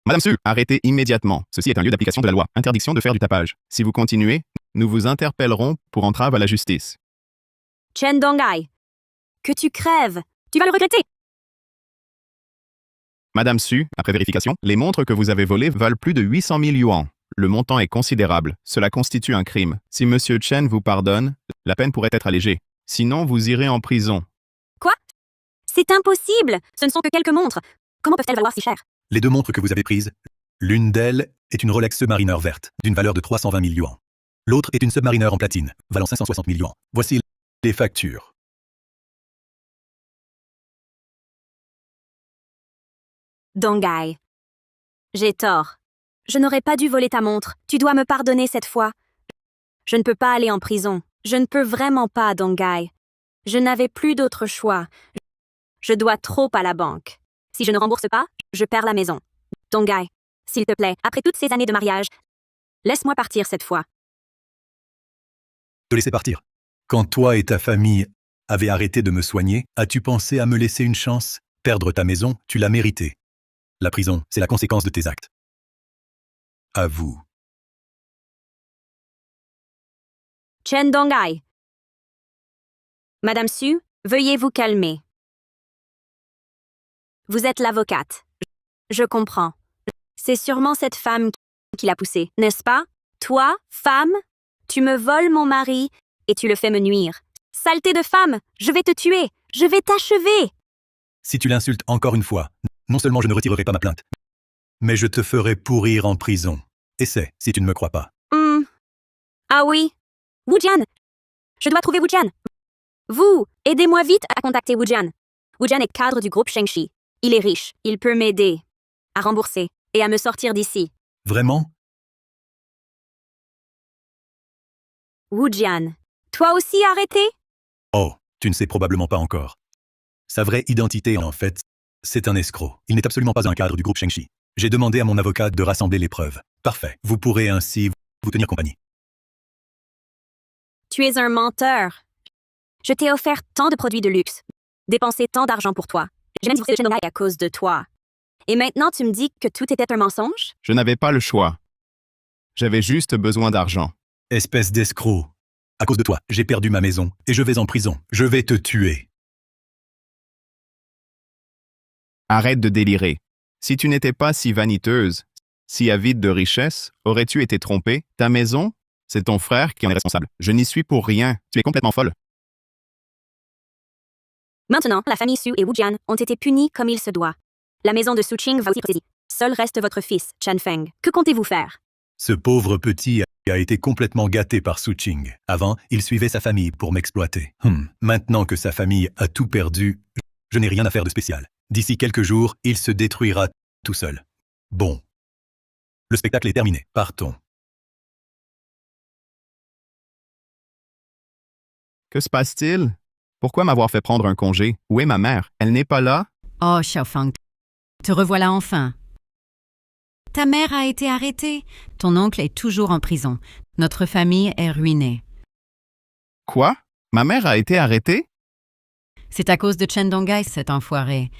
Madame Su, arrêtez immédiatement. Ceci est un lieu d'application de la loi. Interdiction de faire du tapage. Si vous continuez, nous vous interpellerons pour entrave à la justice. Chen Donghai. Que tu crèves. Tu vas le regretter. Madame Su, après vérification, les montres que vous avez volées valent plus de 800 000 yuan. Le montant est considérable. Cela constitue un crime. Si Monsieur Chen vous pardonne, la peine pourrait être allégée. Sinon, vous irez en prison. Quoi? C'est impossible. Ce ne sont que quelques montres. Comment peuvent-elles valoir si cher? Les 2 montres que vous avez prises, l'une d'elles est une Rolex Submariner verte, d'une valeur de 320 000 yuan. L'autre est une Submariner en platine, valant 560 000 yuan. Voici les factures. Donghai. J'ai tort. Je n'aurais pas dû voler ta montre. Tu dois me pardonner cette fois. Je ne peux pas aller en prison. Je ne peux vraiment pas, Donghai. Je n'avais plus d'autre choix. Je dois trop à la banque. Si je ne rembourse pas, je perds la maison. Dongai, s'il te plaît, après toutes ces années de mariage, laisse-moi partir cette fois. Te laisser partir. Quand toi et ta famille avez arrêté de me soigner, as-tu pensé à me laisser une chance? Perdre ta maison, tu l'as mérité. La prison, c'est la conséquence de tes actes. À vous. Chen Dongai. Madame Su, veuillez vous calmer. Vous êtes l'avocate. Je comprends. C'est sûrement cette femme qui l'a poussé, n'est-ce pas? Toi, femme, tu me voles mon mari et tu le fais me nuire. Saleté de femme, je vais te tuer, je vais t'achever. Si tu l'insultes encore une fois, non seulement je ne retirerai pas ma plainte, mais je te ferai pourrir en prison. Essaie, si tu ne me crois pas. Ah oui. Wujian. Je dois trouver Wujian. Vous, aidez-moi vite à contacter Wujian. Wujian est cadre du groupe Shengxi. Il est riche, il peut m'aider à rembourser et à me sortir d'ici. Vraiment? Wujian. Toi aussi arrêté? Oh, tu ne sais probablement pas encore. Sa vraie identité, en fait, c'est un escroc. Il n'est absolument pas un cadre du groupe Shengxi. J'ai demandé à mon avocat de rassembler les preuves. Parfait. Vous pourrez ainsi vous tenir compagnie. Tu es un menteur. Je t'ai offert tant de produits de luxe, dépensé tant d'argent pour toi. J'ai même divorcé de Chen Dongai à cause de toi. Et maintenant, tu me dis que tout était un mensonge? Je n'avais pas le choix. J'avais juste besoin d'argent. Espèce d'escroc. À cause de toi, j'ai perdu ma maison et je vais en prison. Je vais te tuer. Arrête de délirer. Si tu n'étais pas si vaniteuse, si avide de richesse, aurais-tu été trompée? Ta maison, c'est ton frère qui en est responsable. Je n'y suis pour rien. Tu es complètement folle. Maintenant, la famille Su et Wujian ont été punis comme il se doit. La maison de Suqing va aussi procéder. Seul reste votre fils, Chen Feng. Que comptez-vous faire? Ce pauvre petit a été complètement gâté par Suqing. Avant, il suivait sa famille pour m'exploiter. Maintenant que sa famille a tout perdu, je n'ai rien à faire de spécial. D'ici quelques jours, il se détruira tout seul. Bon. Le spectacle est terminé. Partons. Que se passe-t-il? Pourquoi m'avoir fait prendre un congé? Où est ma mère? Elle n'est pas là? Oh, Xiaofang, te revoilà enfin. Ta mère a été arrêtée. Ton oncle est toujours en prison. Notre famille est ruinée. Quoi? Ma mère a été arrêtée? C'est à cause de Chen Dongai, cet enfoiré.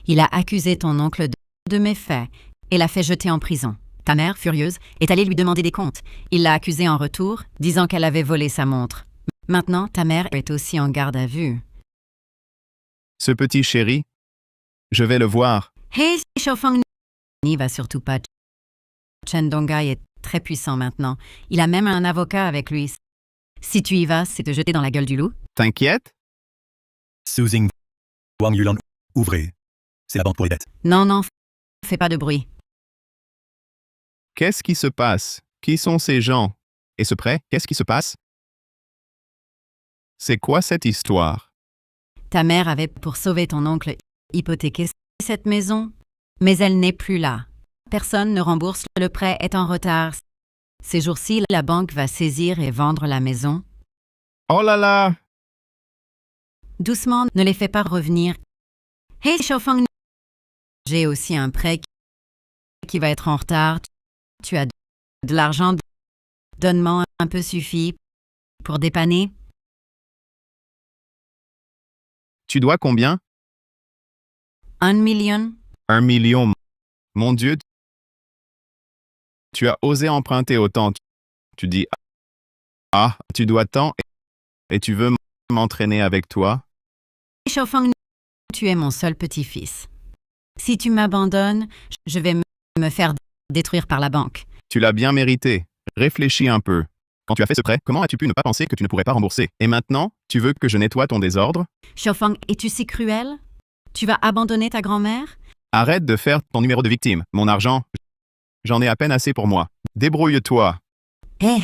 Il a accusé ton oncle de méfaits et l'a fait jeter en prison. Ta mère, furieuse, est allée lui demander des comptes. Il l'a accusée en retour, disant qu'elle avait volé sa montre. Maintenant, ta mère est aussi en garde à vue. Ce petit chéri? Je vais le voir. Hé, Xiaofang, n'y va surtout pas. Chen Dongai est très puissant maintenant. Il a même un avocat avec lui. Si tu y vas, c'est te jeter dans la gueule du loup. T'inquiète? Suzing Wang Yulan, ouvrez. C'est la banque pour les dettes. Non, fais pas de bruit. Qu'est-ce qui se passe? Qui sont ces gens? Et ce prêt, qu'est-ce qui se passe? C'est quoi cette histoire? Ta mère avait, pour sauver ton oncle, hypothéqué cette maison, mais elle n'est plus là. Personne ne rembourse, le prêt est en retard. Ces jours-ci, la banque va saisir et vendre la maison. Oh là là! Doucement, ne les fais pas revenir. Hé, Xiaofang, j'ai aussi un prêt qui va être en retard. Tu as de l'argent, donne-moi un peu suffit pour dépanner. Tu dois combien? 1 million. 1 million. Mon Dieu. Tu as osé emprunter autant. Tu dis, ah, tu dois tant et tu veux m'entraîner avec toi? Xiaofang, tu es mon seul petit-fils. Si tu m'abandonnes, je vais me faire détruire par la banque. Tu l'as bien mérité. Réfléchis un peu. Quand tu as fait ce prêt, comment as-tu pu ne pas penser que tu ne pourrais pas rembourser? Et maintenant, tu veux que je nettoie ton désordre? Xiaofang, es-tu si cruel? Tu vas abandonner ta grand-mère? Arrête de faire ton numéro de victime. Mon argent, j'en ai à peine assez pour moi. Débrouille-toi. Hé.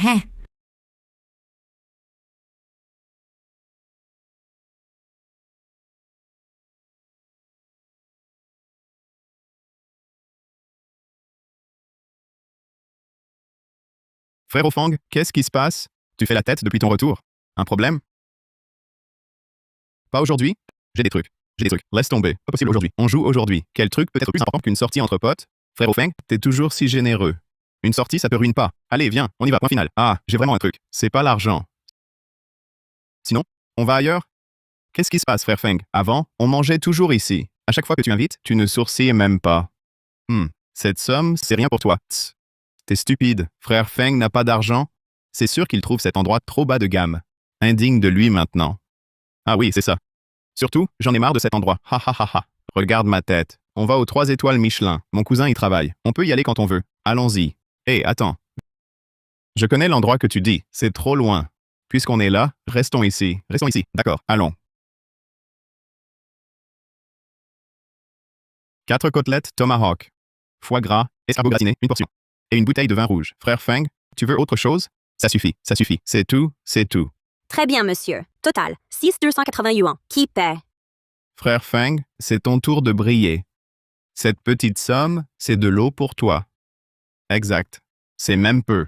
Frère Ofang, qu'est-ce qui se passe? Tu fais la tête depuis ton retour. Un problème? Pas aujourd'hui. J'ai des trucs. J'ai des trucs. Laisse tomber. Pas possible aujourd'hui. On joue aujourd'hui. Quel truc peut être plus important qu'une sortie entre potes? Frère Feng, t'es toujours si généreux. Une sortie, ça te ruine pas. Allez, viens, on y va, point final. Ah, j'ai vraiment un truc. C'est pas l'argent. Sinon, on va ailleurs? Qu'est-ce qui se passe, frère Feng? Avant, on mangeait toujours ici. À chaque fois que tu invites, tu ne sourcilles même pas. Cette somme, c'est rien pour toi. Tss. T'es stupide. Frère Feng n'a pas d'argent. C'est sûr qu'il trouve cet endroit trop bas de gamme. Indigne de lui maintenant. Ah oui, c'est ça. Surtout, j'en ai marre de cet endroit. Ha ha ha ha. Regarde ma tête. On va aux 3 étoiles Michelin. Mon cousin y travaille. On peut y aller quand on veut. Allons-y. Hé, attends. Je connais l'endroit que tu dis. C'est trop loin. Puisqu'on est là, restons ici. Restons ici. D'accord, allons. 4 côtelettes Tomahawk. Foie gras, escargot gratiné, une portion. Et une bouteille de vin rouge. Frère Feng, tu veux autre chose? Ça suffit, ça suffit. C'est tout, c'est tout. Très bien, monsieur. Total, 6,280 yuan. Qui paie? Frère Feng, c'est ton tour de briller. Cette petite somme, c'est de l'eau pour toi. Exact. C'est même peu.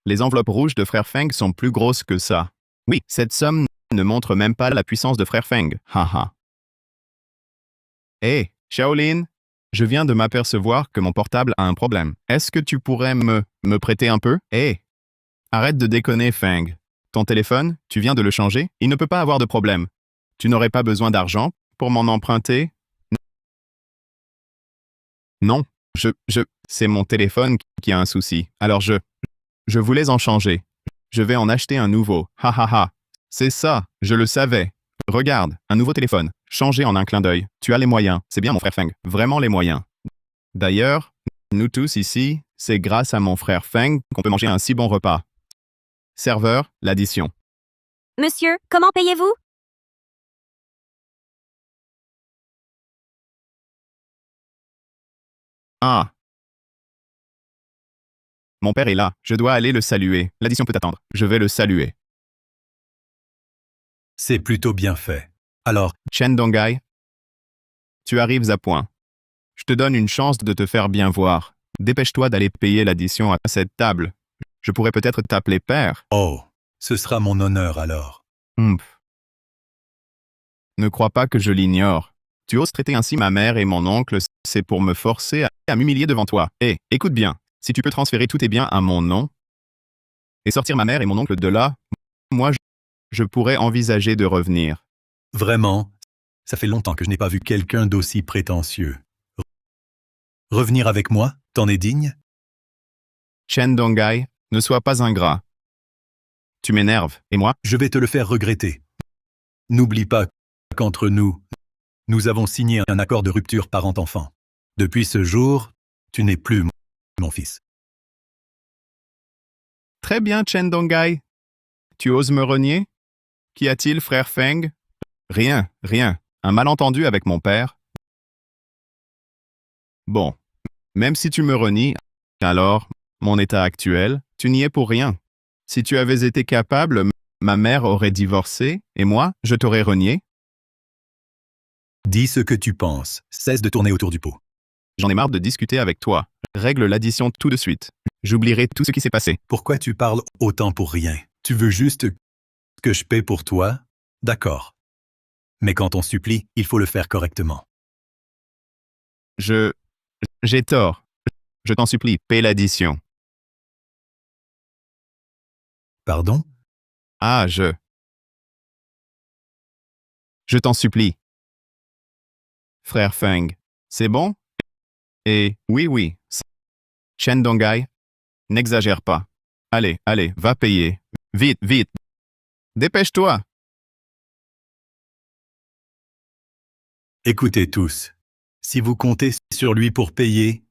Les enveloppes rouges de Frère Feng sont plus grosses que ça. Oui, cette somme ne montre même pas la puissance de Frère Feng. Haha. Hé, Shaolin, je viens de m'apercevoir que mon portable a un problème. Est-ce que tu pourrais me prêter un peu? Hé, arrête de déconner, Feng. Ton téléphone, tu viens de le changer, il ne peut pas avoir de problème. Tu n'aurais pas besoin d'argent pour m'en emprunter? Non, c'est mon téléphone qui a un souci. Alors je voulais en changer. Je vais en acheter un nouveau. Ha ha ha. C'est ça, je le savais. Regarde, un nouveau téléphone. Changé en un clin d'œil. Tu as les moyens. C'est bien mon frère Feng. Vraiment les moyens. D'ailleurs, nous tous ici, c'est grâce à mon frère Feng qu'on peut manger un si bon repas. Serveur, l'addition. Monsieur, comment payez-vous? Ah. Mon père est là. Je dois aller le saluer. L'addition peut attendre. Je vais le saluer. C'est plutôt bien fait. Alors, Chen Dongai, tu arrives à point. Je te donne une chance de te faire bien voir. Dépêche-toi d'aller payer l'addition à cette table. Je pourrais peut-être t'appeler père. oh, ce sera mon honneur alors. Humph. Ne crois pas que je l'ignore. Tu oses traiter ainsi ma mère et mon oncle, c'est pour me forcer à m'humilier devant toi. Hé, écoute bien, si tu peux transférer tous tes biens à mon nom et sortir ma mère et mon oncle de là, moi, je pourrais envisager de revenir. Vraiment, ça fait longtemps que je n'ai pas vu quelqu'un d'aussi prétentieux. Revenir avec moi, t'en es digne? Chen Dongai, ne sois pas ingrat. Tu m'énerves, et moi? Je vais te le faire regretter. N'oublie pas qu'entre nous, nous avons signé un accord de rupture parent-enfant. Depuis ce jour, tu n'es plus mon fils. Très bien, Chen Dongai. Tu oses me renier? Qu'y a-t-il, frère Feng? Rien, rien. Un malentendu avec mon père. Bon, même si tu me renies, alors, mon état actuel, tu n'y es pour rien. Si tu avais été capable, ma mère aurait divorcé, et moi, je t'aurais renié. Dis ce que tu penses. Cesse de tourner autour du pot. J'en ai marre de discuter avec toi. Règle l'addition tout de suite. J'oublierai tout ce qui s'est passé. Pourquoi tu parles autant pour rien? Tu veux juste que je paie pour toi? D'accord. Mais quand on supplie, il faut le faire correctement. J'ai tort. Je t'en supplie, paie l'addition. Pardon? Ah, je t'en supplie. Frère Feng, c'est bon? Et oui. Chen Dongai, n'exagère pas. Allez, va payer. Vite, vite. Dépêche-toi. Écoutez tous. Si vous comptez sur lui pour payer,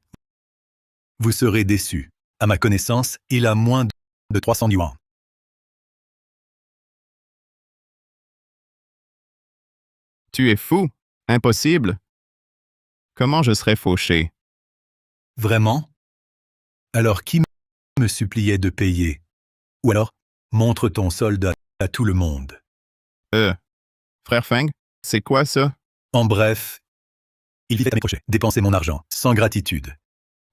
vous serez déçus. À ma connaissance, il a moins de 300 yuan. Tu es fou? Impossible. Comment je serais fauché? Vraiment? Alors qui me suppliait de payer? Ou alors, montre ton solde à tout le monde. Frère Feng, c'est quoi ça? En bref, il vivait à mes crochets, dépenser mon argent, sans gratitude.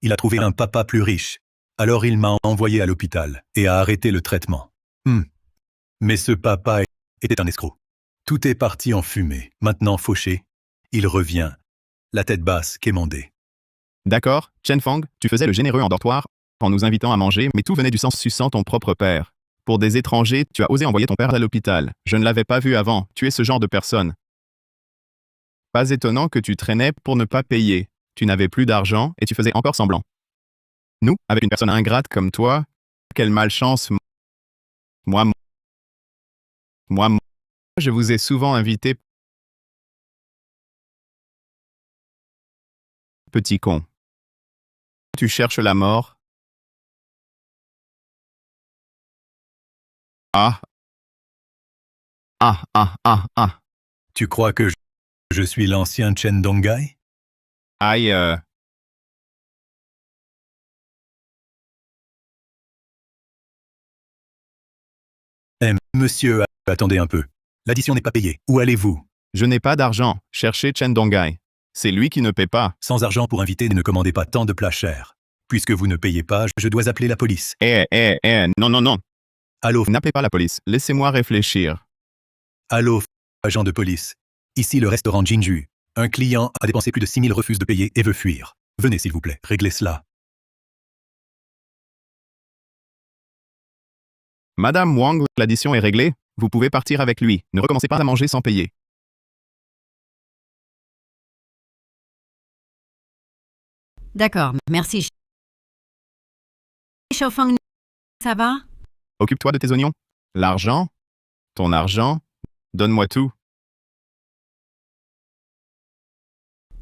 Il a trouvé un papa plus riche. Alors il m'a envoyé à l'hôpital et a arrêté le traitement. Mais ce papa était un escroc. Tout est parti en fumée. Maintenant fauché, il revient, la tête basse, quémandée. D'accord, Chen Fang, tu faisais le généreux en dortoir, en nous invitant à manger, mais tout venait du sens suçant ton propre père. Pour des étrangers, tu as osé envoyer ton père à l'hôpital. Je ne l'avais pas vu avant, tu es ce genre de personne. Pas étonnant que tu traînais pour ne pas payer. Tu n'avais plus d'argent et tu faisais encore semblant. Nous, avec une personne ingrate comme toi, quelle malchance. Moi, je vous ai souvent invité. Petit con. Tu cherches la mort. Ah. Ah, ah, ah, ah. Tu crois que je suis l'ancien Chen Dongai? Aïe, Monsieur, attendez un peu. L'addition n'est pas payée. Où allez-vous? je n'ai pas d'argent. Cherchez Chen Dongai. C'est lui qui ne paie pas. Sans argent pour inviter, ne commandez pas tant de plats chers. Puisque vous ne payez pas, je dois appeler la police. Non, non, non. Allô, N'appelez pas la police. Laissez-moi réfléchir. allô, agent de police. Ici le restaurant Jinju. Un client a dépensé plus de 6 000, refuse de payer et veut fuir. Venez s'il vous plaît, réglez cela. Madame Wang, l'addition est réglée. Vous pouvez partir avec lui. Ne recommencez pas à manger sans payer. D'accord, merci. Chauffang, ça va? Occupe-toi de tes oignons. L'argent? Ton argent? Donne-moi tout.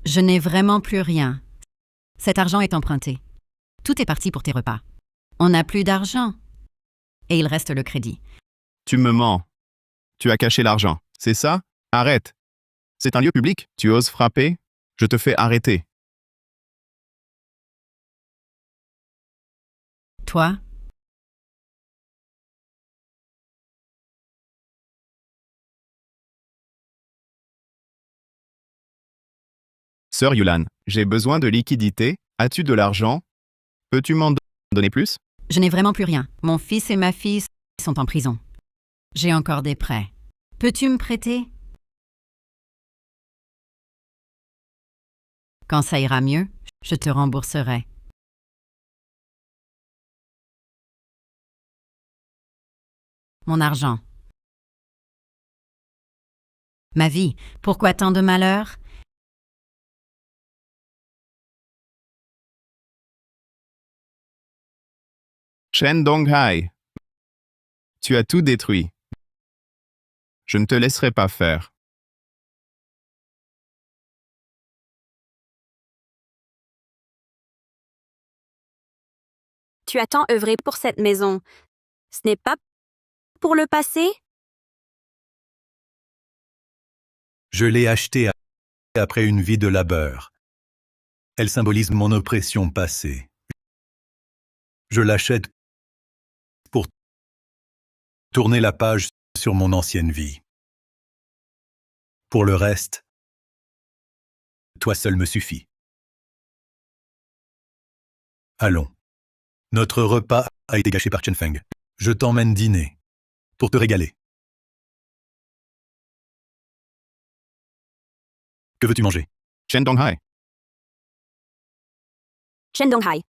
Je n'ai vraiment plus rien. Cet argent est emprunté. Tout est parti pour tes repas. On n'a plus d'argent. Et il reste le crédit. Tu me mens. Tu as caché l'argent. C'est ça? Arrête. C'est un lieu public. Tu oses frapper? Je te fais arrêter. Toi? Sœur Yulan, j'ai besoin de liquidité. As-tu de l'argent? Peux-tu m'en donner plus? Je n'ai vraiment plus rien. Mon fils et ma fille sont en prison. J'ai encore des prêts. Peux-tu me prêter? Quand ça ira mieux, je te rembourserai. Mon argent. Ma vie, pourquoi tant de malheur? Chen Donghai. Tu as tout détruit. Je ne te laisserai pas faire. Tu as tant œuvré pour cette maison. Ce n'est pas pour le passé? Je l'ai achetée après une vie de labeur. Elle symbolise mon oppression passée. Je l'achète pour tourner la page sur mon ancienne vie. Pour le reste, toi seul me suffit. Allons. Notre repas a été gâché par Chen Feng. Je t'emmène dîner. Pour te régaler. Que veux-tu manger? Chen Donghai. Chen Donghai.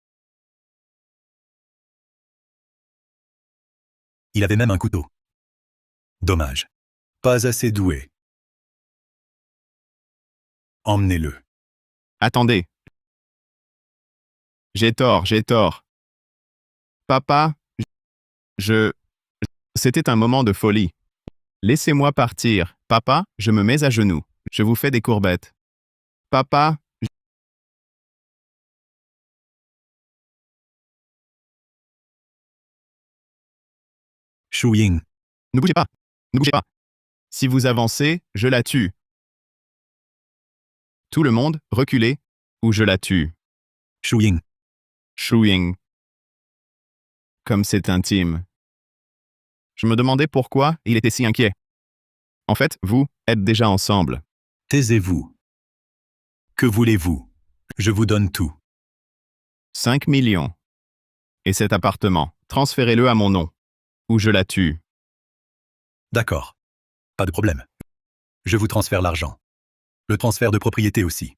Il avait même un couteau. Dommage. Pas assez doué. Emmenez-le. Attendez. J'ai tort, j'ai tort. Papa, C'était un moment de folie. Laissez-moi partir. Papa, je me mets à genoux. Je vous fais des courbettes. Papa, Shu Ying. ne bougez pas. Ne bougez pas. Si vous avancez, je la tue. Tout le monde, reculez, ou je la tue. Shu Ying. Shuing. Comme c'est intime. Je me demandais pourquoi il était si inquiet. En fait, vous êtes déjà ensemble. Taisez-vous. Que voulez-vous? Je vous donne tout. 5 millions. Et cet appartement, transférez-le à mon nom. Ou je la tue. D'accord. Pas de problème. Je vous transfère l'argent. Le transfert de propriété aussi.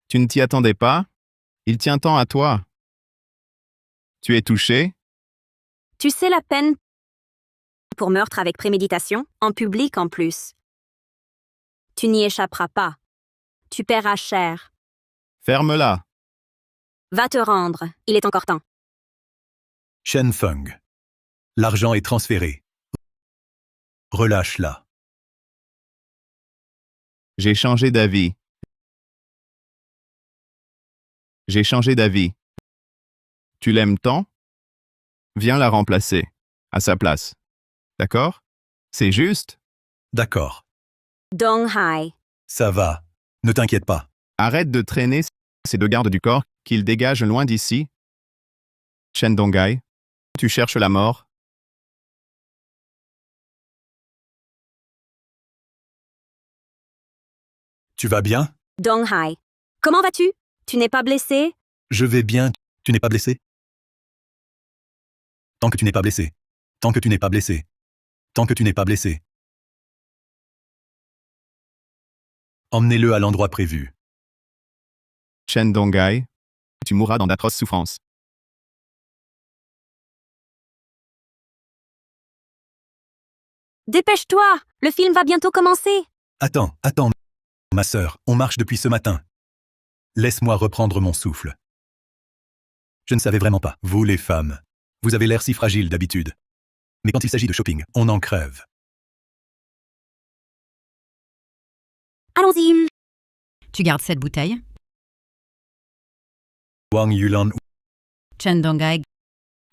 Tu ne t'y attendais pas? Il tient tant à toi. Tu es touché? Tu sais la peine pour meurtre avec préméditation, en public en plus. Tu n'y échapperas pas. Tu paieras cher. Ferme-la. Va te rendre, il est encore temps. Shen Feng. L'argent est transféré. Relâche-la. J'ai changé d'avis. J'ai changé d'avis. Tu l'aimes tant? Viens la remplacer, à sa place. D'accord? C'est juste? D'accord. Dong Hai. Ça va. Ne t'inquiète pas. Arrête de traîner ces deux gardes du corps, qu'ils dégagent loin d'ici. Chen Dongai, tu cherches la mort? Tu vas bien? Dong Hai. Comment vas-tu? Tu n'es pas blessé? Je vais bien. Tu n'es pas blessé? Tant que tu n'es pas blessé. Tant que tu n'es pas blessé. Tant que tu n'es pas blessé. Emmenez-le à l'endroit prévu. Chen Dongai, tu mourras dans d'atroces souffrances. Dépêche-toi! Le film va bientôt commencer! Attends, ma sœur, on marche depuis ce matin. Laisse-moi reprendre mon souffle. Je ne savais vraiment pas, vous les femmes. Vous avez l'air si fragile d'habitude. Mais quand il s'agit de shopping, on en crève. Allons-y! Tu gardes cette bouteille? Wang Yulan, Chen Dongai,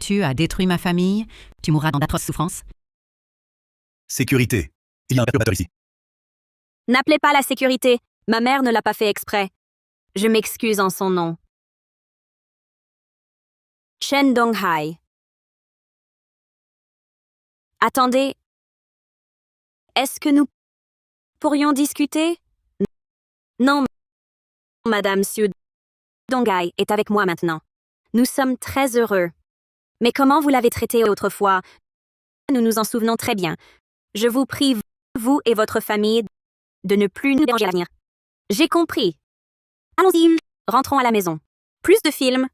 tu as détruit ma famille. Tu mourras dans d'atroces souffrances. sécurité. Il y a un perturbateur ici. N'appelez pas la sécurité. Ma mère ne l'a pas fait exprès. Je m'excuse en son nom. Chen Donghai. Attendez. Est-ce que nous pourrions discuter? Non, Madame Siu Donghai est avec moi maintenant. Nous sommes très heureux. Mais comment vous l'avez traité autrefois? Nous nous en souvenons très bien. Je vous prie, vous et votre famille, de ne plus nous déranger à l'avenir. J'ai compris. Allons-y, rentrons à la maison. Plus de films,